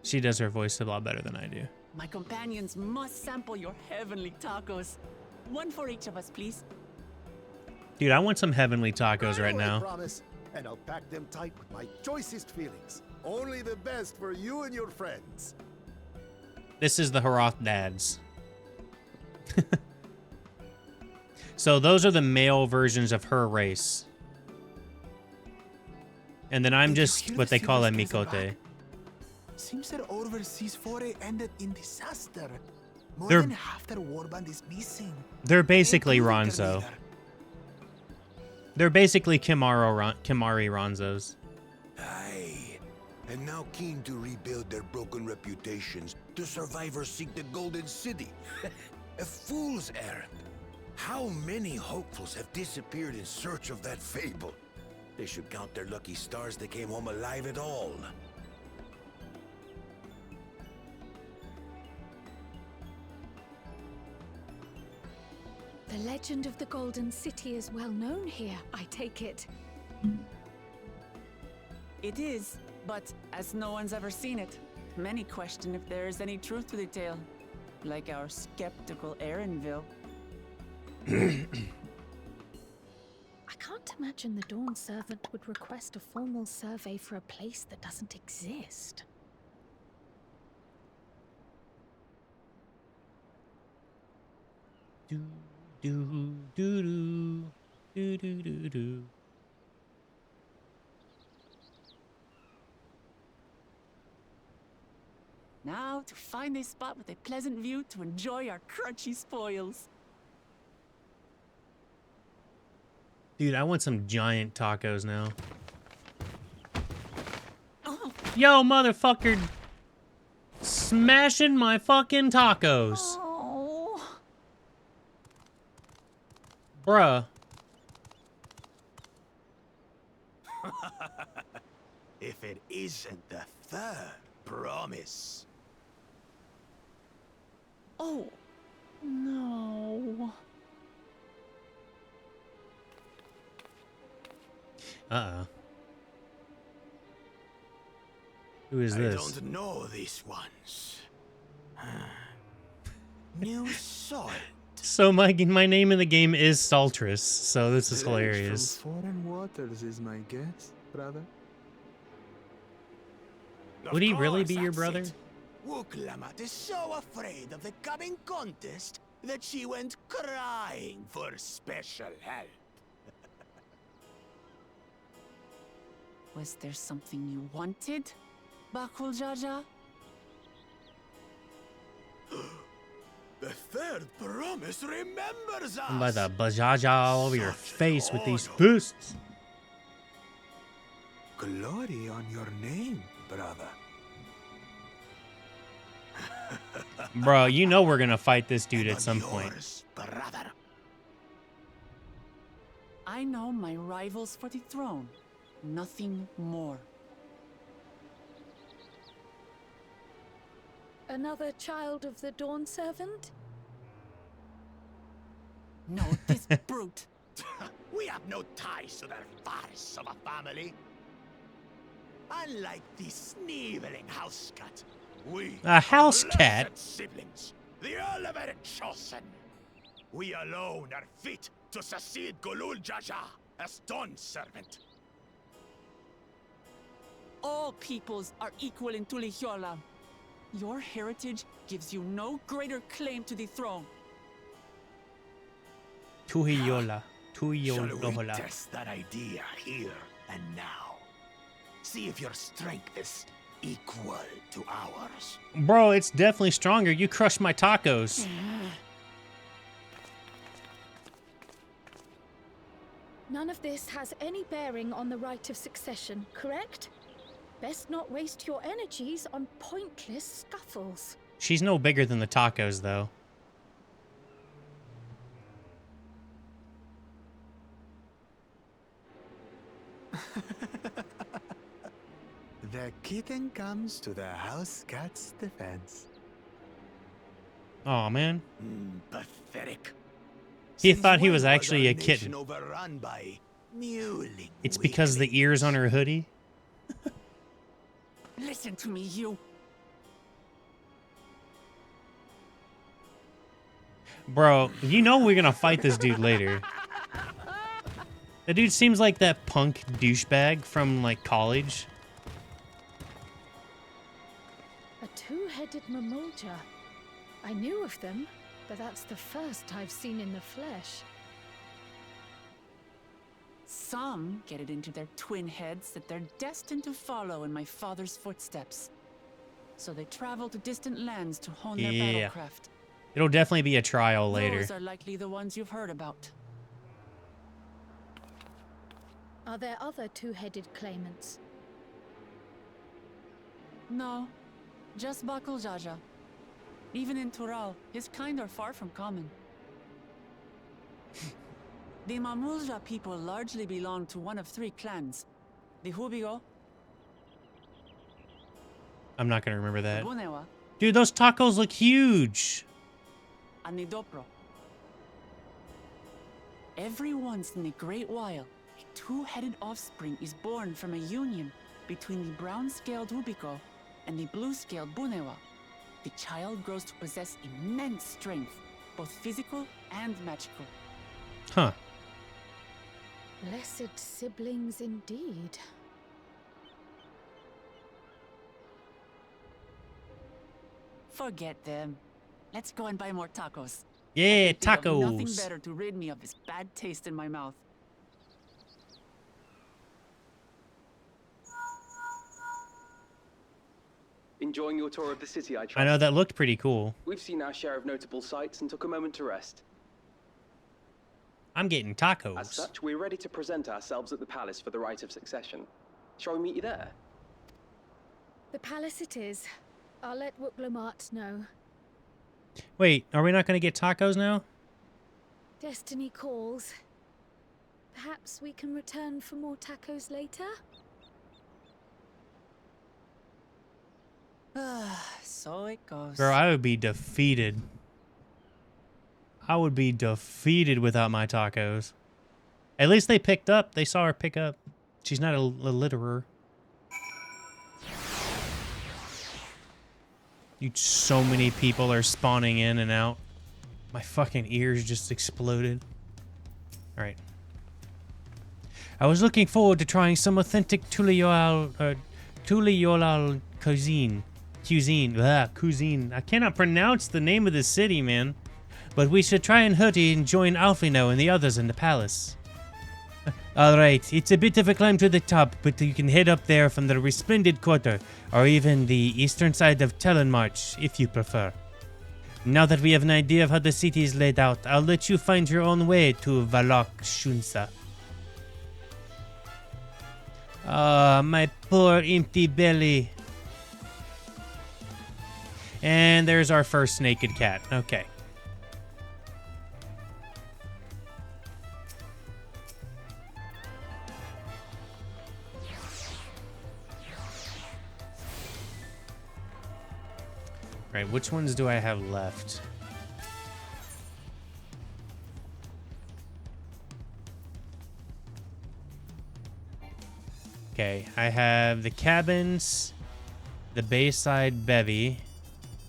S1: She does her voice a lot better than I do.
S2: My companions must sample your heavenly tacos. One for each of us, please.
S1: Dude, I want some heavenly tacos right now.
S9: I promise, and I'll pack them tight with my choicest feelings. Only the best for you and your friends.
S1: This is the Haroth dads. So those are the male versions of her race. And then I'm just what they call a Mikote.
S8: Seems their overseas foray ended in disaster. More
S1: They're-
S8: than half their warband is missing.
S1: They're basically
S8: Including their
S1: Ronzo.
S8: leader.
S1: They're basically Kimari Ronzos.
S10: Aye, and now keen to rebuild their broken reputations, the survivors seek the Golden City. A fool's errand. How many hopefuls have disappeared in search of that fable? They should count their lucky stars they came home alive at all.
S5: The legend of the Golden City is well known here, I take it.
S2: It is, but as no one's ever seen it, many question if there is any truth to the tale. Like our skeptical Erinville.
S5: I can't imagine the Dawn Servant would request a formal survey for a place that doesn't exist.
S1: Do do do do do do do do.
S2: Now to find a spot with a pleasant view to enjoy our crunchy spoils.
S1: Dude, I want some giant tacos now.
S2: Oh,
S1: Yo, motherfucker. Smashing my fucking tacos.
S2: oh.
S1: Bruh.
S10: If it isn't the third promise.
S2: Oh, no.
S1: Uh-oh. Who is
S10: I
S1: this?
S10: don't know these ones. New salt.
S1: So my name in the game is Saltrus, so this is
S8: Fresh
S1: hilarious.
S8: From foreign waters is my guess, brother.
S1: Would he really
S10: Of
S1: be your
S10: course,
S1: brother?
S10: that's it. Wuklamat is so afraid of the coming contest that she went crying for special help.
S2: Was there something you wanted, Bakul Jaja?
S10: The third promise remembers us.
S1: I'm by the bajaja all over your
S10: Such
S1: face with these
S10: honor.
S1: fists.
S8: Glory on your name, brother.
S1: Bro, you know we're gonna fight this dude
S10: And
S1: at
S10: on
S1: some point.
S10: yours, brother.
S2: I know my rivals for the throne. Nothing more.
S5: Another child of the Dawn Servant?
S2: No, this brute.
S10: We have no ties to their farce of a family. Unlike the sneevling house cat, we
S1: A house
S10: are blessed
S1: cat?
S10: siblings, the elevated chosen. We alone are fit to succeed Golul Jaja as Dawn Servant.
S2: All peoples are equal in Tulihiola. Your heritage gives you no greater claim to the throne.
S1: Tuyola.
S8: Shall we
S1: Tuyola.
S8: test that idea here and now? See if your strength is equal to ours.
S1: Bro, it's definitely stronger. You crushed my tacos.
S5: None of this has any bearing on the right of succession, correct? Best not waste your energies on pointless scuffles.
S1: She's no bigger than the tacos, though.
S8: The kitten comes to the house cat's defense.
S1: Oh man.
S8: Pathetic.
S1: He
S8: Since
S1: thought he
S8: when
S1: was actually
S8: our
S1: a
S8: nation
S1: kitten.
S8: Overrun by mewling
S1: It's because the ears on her hoodie.
S2: Listen to me, you.
S1: Bro, you know we're gonna fight this dude later. The dude seems like that punk douchebag from, like, college.
S5: A two-headed mamulja. I knew of them, but that's the first I've seen in the flesh.
S2: Some get it into their twin heads that they're destined to follow in my father's footsteps. So they travel to distant lands to hone their
S1: Yeah.
S2: battlecraft.
S1: It'll definitely be a trial later.
S2: Those are likely the ones you've heard about.
S5: Are there other two-headed claimants?
S2: No, just Bakul Jaja. Even in Tural, his kind are far from common. The Mamulja people largely belong to one of three clans. The Hubigo,
S1: I'm not gonna remember
S2: the
S1: that.
S2: Bunewa,
S1: Dude, those tacos look huge.
S2: and the Dopro. Every once in a great while, a two-headed offspring is born from a union between the brown-scaled Hubigo and the blue-scaled Bunewa. The child grows to possess immense strength, both physical and magical.
S1: Huh.
S5: Blessed siblings indeed.
S2: Forget them. Let's go and buy more tacos.
S1: Yeah,
S2: Think of nothing
S1: tacos.
S2: better to rid me of this bad taste in my mouth.
S7: Enjoying your tour of the city, I trust?
S1: I know, that looked pretty cool.
S7: We've seen our share of notable sights and took a moment to rest.
S1: I'm getting
S7: As
S1: tacos.
S7: such, we're ready to present ourselves at the palace for the rite of succession. Shall we meet you there?
S5: The palace it is. I'll let Wuklamart know.
S1: Wait, are we not gonna get tacos now?
S5: Destiny calls. Perhaps we can return for more tacos later?
S2: So it goes.
S1: Bro, I would be defeated. I would be defeated without my tacos. At least they picked up. They saw her pick up. She's not a litterer. Dude, so many people are spawning in and out. My fucking ears just exploded. Alright. I was looking forward to trying some authentic Tuliolal cuisine. Cuisine. I cannot pronounce the name of the city, man. But we should try and hurry and join Alfino and the others in the palace. Alright, it's a bit of a climb to the top, but you can head up there from the Resplendent Quarter, or even the eastern side of Talonmarch, if you prefer. Now that we have an idea of how the city is laid out, I'll let you find your own way to Valok Shunsa. Ah, my poor empty belly. And there's our first naked cat. Okay. Right, which ones do I have left? Okay, I have the cabins, the Bayside Bevy,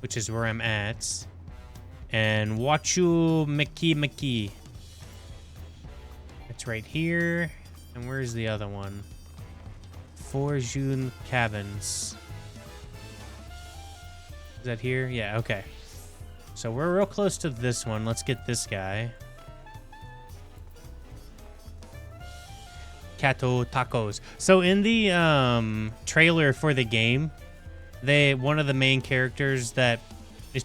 S1: which is where I'm at, and Wachu Maki. It's right here. And where's the other one? Forjun Cabins. Is that here? Yeah, okay. So we're real close to this one. Let's get this guy. Kato tacos. So in the trailer for the game, one of the main characters that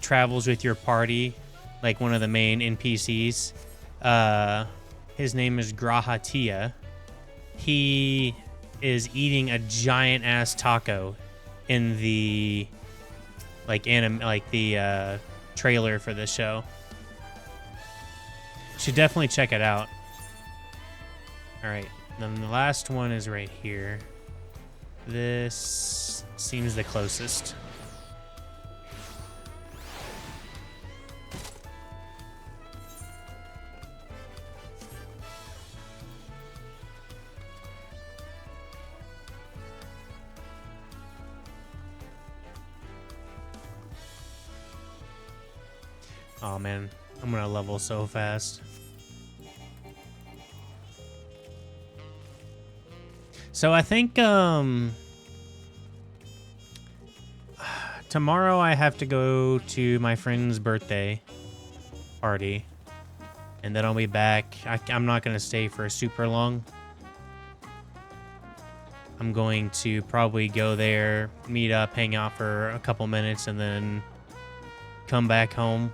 S1: travels with your party, like one of the main NPCs, his name is Grahatia. He is eating a giant ass taco in the trailer for the show. Should definitely check it out. All right, then the last one is right here. This seems the closest. Oh man, I'm gonna level so fast. So I think tomorrow I have to go to my friend's birthday party, and then I'll be back. I'm not gonna stay for super long. I'm going to probably go there, meet up, hang out for a couple minutes, and then come back home.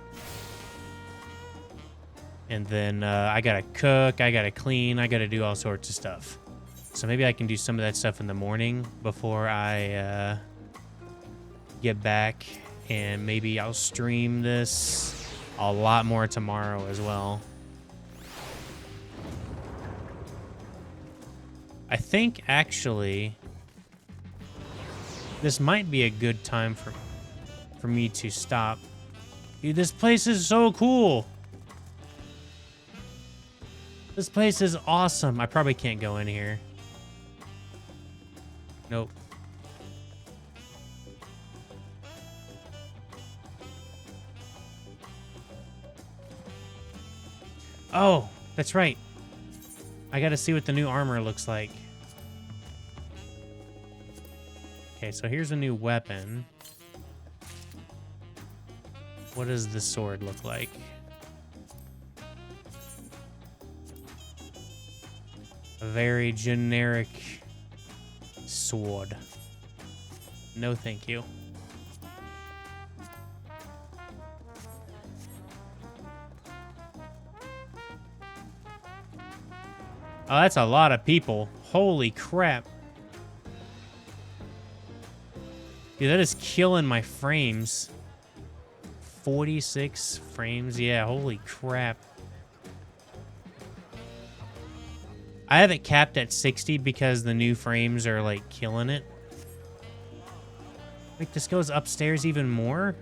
S1: And then I gotta cook, I gotta clean, I gotta do all sorts of stuff. So maybe I can do some of that stuff in the morning before I get back, and maybe I'll stream this a lot more tomorrow as well. I think actually this might be a good time for me to stop. Dude, this place is so cool. This place is awesome. I probably can't go in here. Nope. Oh, that's right. I gotta see what the new armor looks like. Okay, so here's a new weapon. What does the sword look like? A very generic sword. No, thank you. Oh, that's a lot of people. Holy crap. Dude, that is killing my frames. 46 frames. Yeah, holy crap. I have it capped at 60 because the new frames are like killing it. Wait, this goes upstairs even more?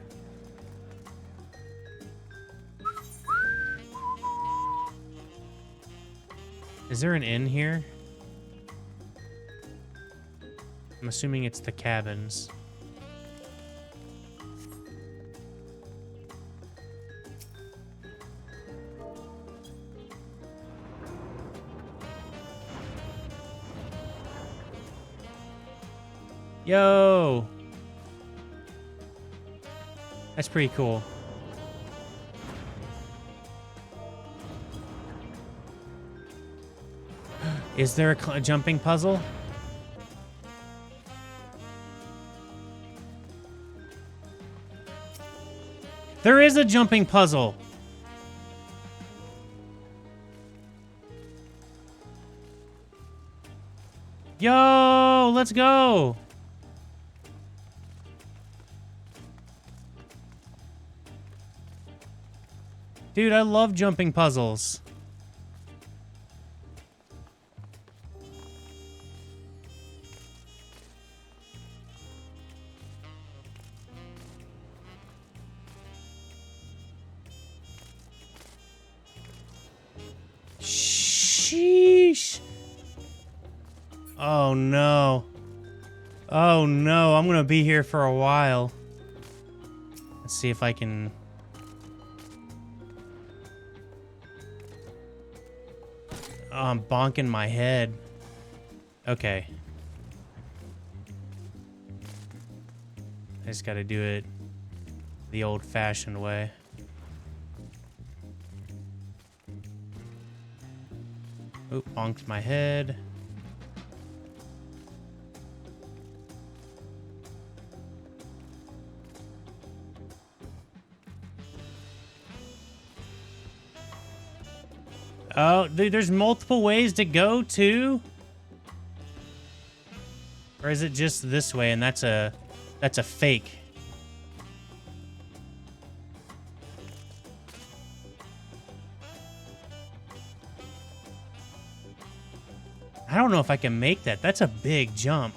S1: Is there an inn here? I'm assuming it's the cabins. Yo! That's pretty cool. Is there a jumping puzzle? There is a jumping puzzle! Yo! Let's go! Dude, I love jumping puzzles. Sheesh. Oh no. Oh no, I'm gonna be here for a while. Let's see if I can... Oh, I'm bonking my head. Okay. I just gotta do it the old-fashioned way. Oop, bonked my head. Oh, there's multiple ways to go too? Or is it just this way and that's a fake? I don't know if I can make that. That's a big jump.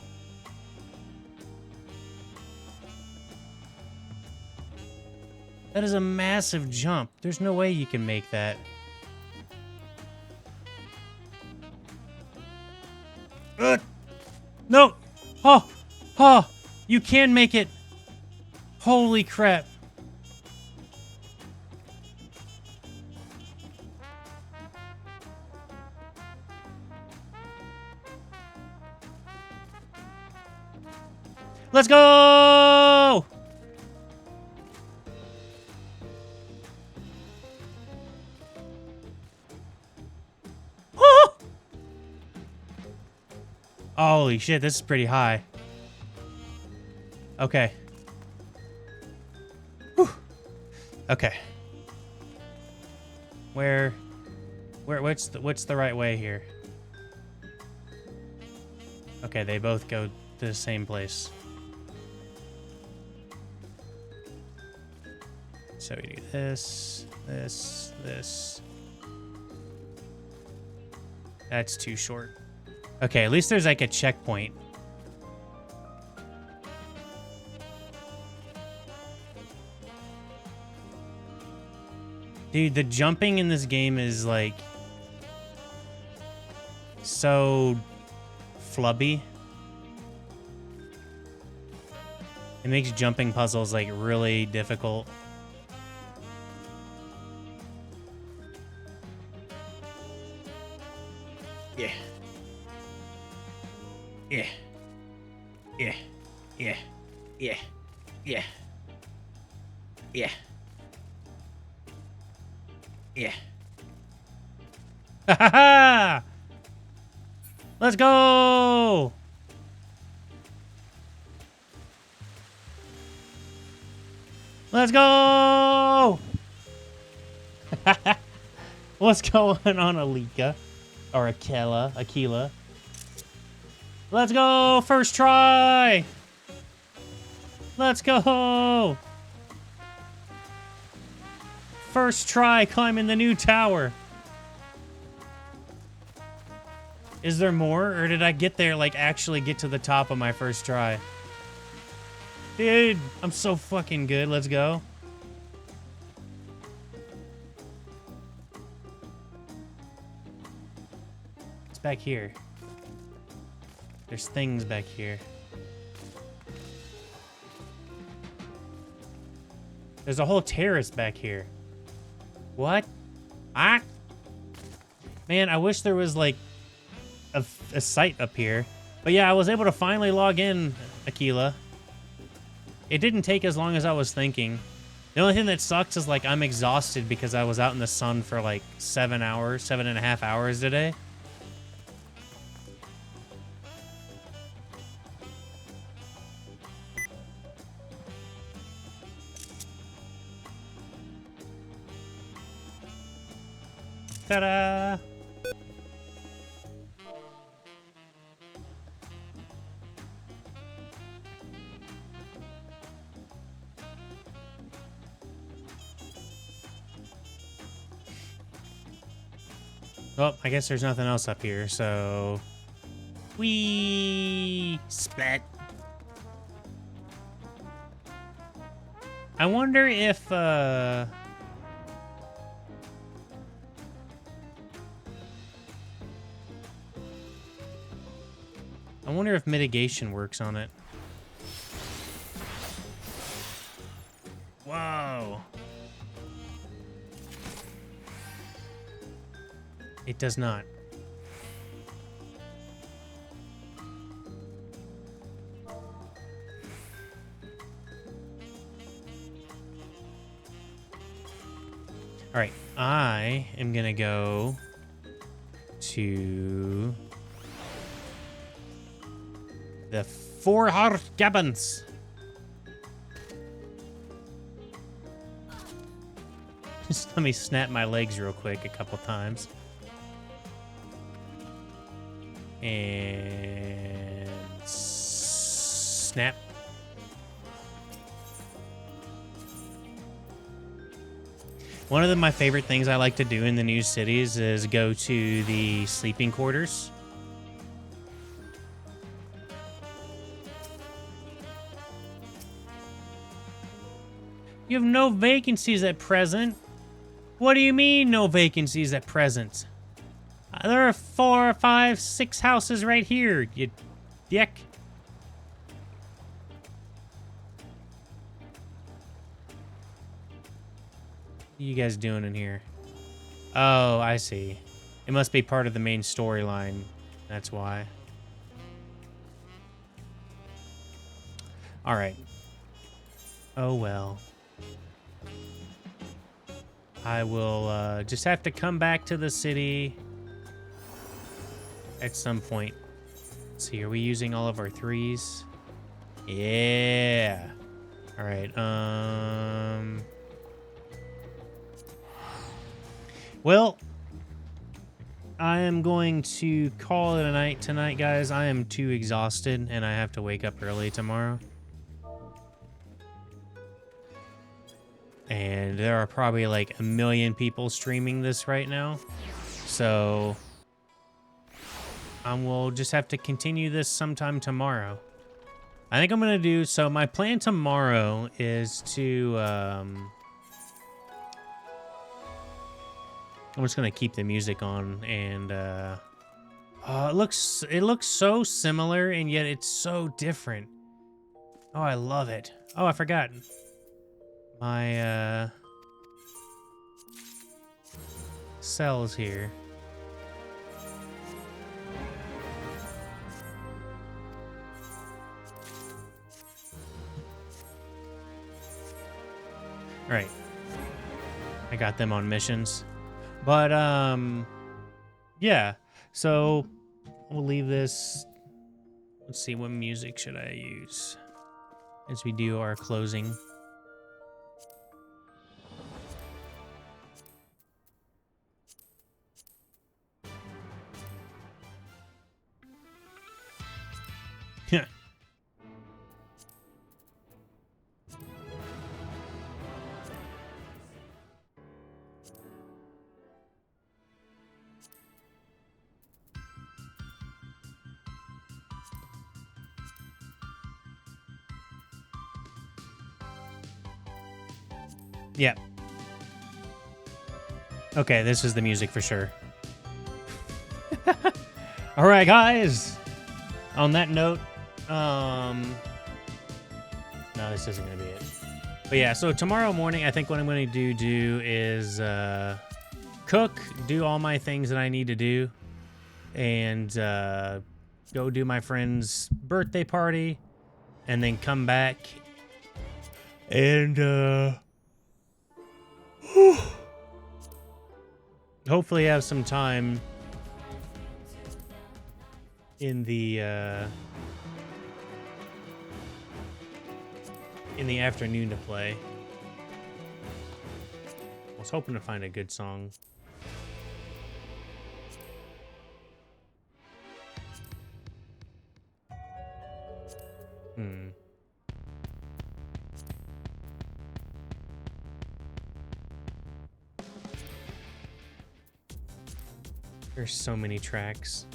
S1: That is a massive jump. There's no way you can make that. No! Oh! Oh! You can make it! Holy crap. Let's go! Oh! Holy shit, this is pretty high. Okay. Whew. Okay. What's the right way here? Okay, they both go to the same place. So we do this, this, this. That's too short. Okay, at least there's like a checkpoint. Dude, the jumping in this game is like so flubby. It makes jumping puzzles like really difficult. Yeah. Yeah. Yeah. Yeah. Yeah. Yeah. Yeah. Yeah. Ha ha ha! Let's go! Let's go! What's going on, Alika? Or Aquila? Let's go! First try! Let's go! First try climbing the new tower. Is there more? Or did I get there, like, actually get to the top of my first try? Dude, I'm so fucking good. Let's go. It's back here. There's things back here. There's a whole terrace back here. What? Ah? Man, I wish there was, like, a site up here. But yeah, I was able to finally log in, Aquila. It didn't take as long as I was thinking. The only thing that sucks is, like, I'm exhausted because I was out in the sun for, like, 7.5 hours today. Ta-da! Well, I guess there's nothing else up here, so... Whee! Splat! I wonder if, I wonder if mitigation works on it. Whoa! It does not. All right, I am gonna go to the Four Heart Cabins. Just let me snap my legs real quick a couple times. And snap. One of my favorite things I like to do in the new cities is go to the sleeping quarters. You have no vacancies at present. What do you mean, no vacancies at present? There are 4, 5, 6 houses right here, you dick. What are you guys doing in here? Oh, I see. It must be part of the main storyline. That's why. All right. Oh, well. I will just have to come back to the city at some point. Let's see, are we using all of our 3s? Yeah. All right. Well, I am going to call it a night tonight, guys. I am too exhausted, and I have to wake up early tomorrow. And there are probably like 1 million people streaming this right now. So I will just have to continue this sometime tomorrow. I think I'm going to do... So my plan tomorrow is to... I'm just going to keep the music on. And it looks so similar, and yet it's so different. Oh, I love it. Oh, I forgot. My cells here. All right. I got them on missions. But yeah. So we'll leave this. Let's see, what music should I use as we do our closing? Yeah. Yeah. Okay, this is the music for sure. All right, guys. On that note, no, this isn't gonna be it. But yeah, so tomorrow morning, I think what I'm gonna do is cook, do all my things that I need to do, and go do my friend's birthday party, and then come back and hopefully have some time in the afternoon to play. I was hoping to find a good song. There's so many tracks.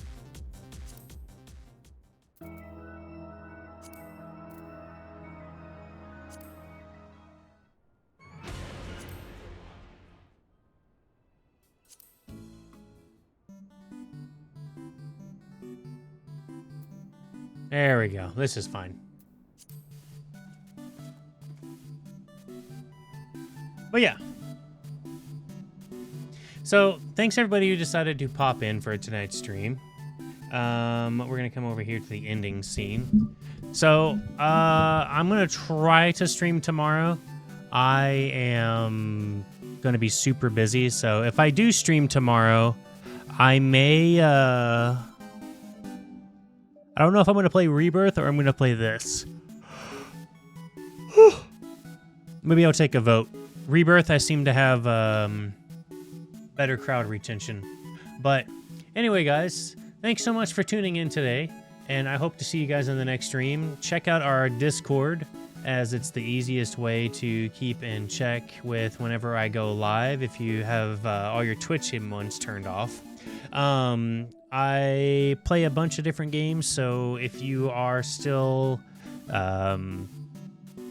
S1: There we go. This is fine. But yeah. So, thanks everybody who decided to pop in for tonight's stream. We're going to come over here to the ending scene. So, I'm going to try to stream tomorrow. I am going to be super busy. So, if I do stream tomorrow, I may... I don't know if I'm going to play Rebirth or I'm going to play this. Maybe I'll take a vote. Rebirth, I seem to have better crowd retention. But anyway, guys, thanks so much for tuning in today, and I hope to see you guys in the next stream. Check out our Discord, as it's the easiest way to keep in check with whenever I go live if you have all your Twitch ones turned off. I play a bunch of different games, so if you are still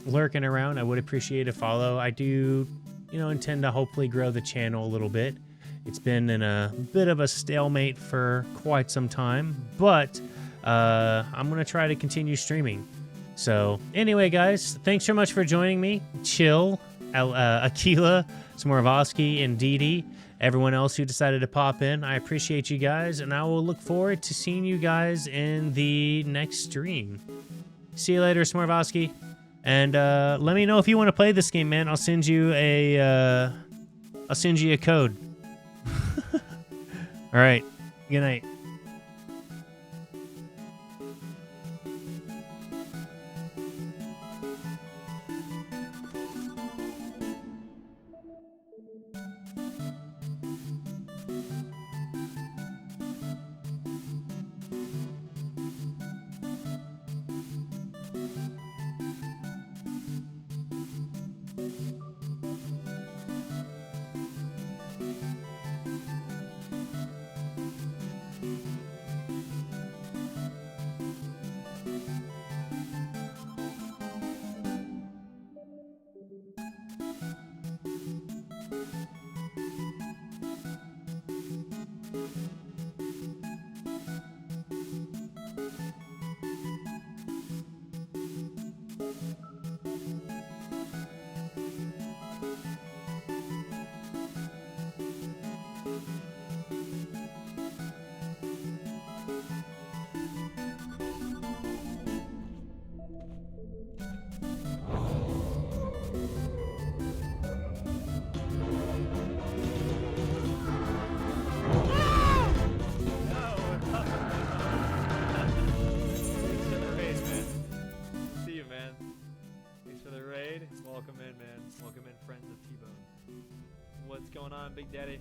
S1: lurking around, I would appreciate a follow. I do, intend to hopefully grow the channel a little bit. It's been in a bit of a stalemate for quite some time, but I'm going to try to continue streaming. So anyway, guys, thanks so much for joining me. Chill, Akila, Smorvosky, and Didi. Everyone else who decided to pop in, I appreciate you guys, and I will look forward to seeing you guys in the next stream. See you later, Smorvosky. And let me know if you want to play this game, man. I'll send you a code. All right. Good night.
S11: What's going on, Big Daddy?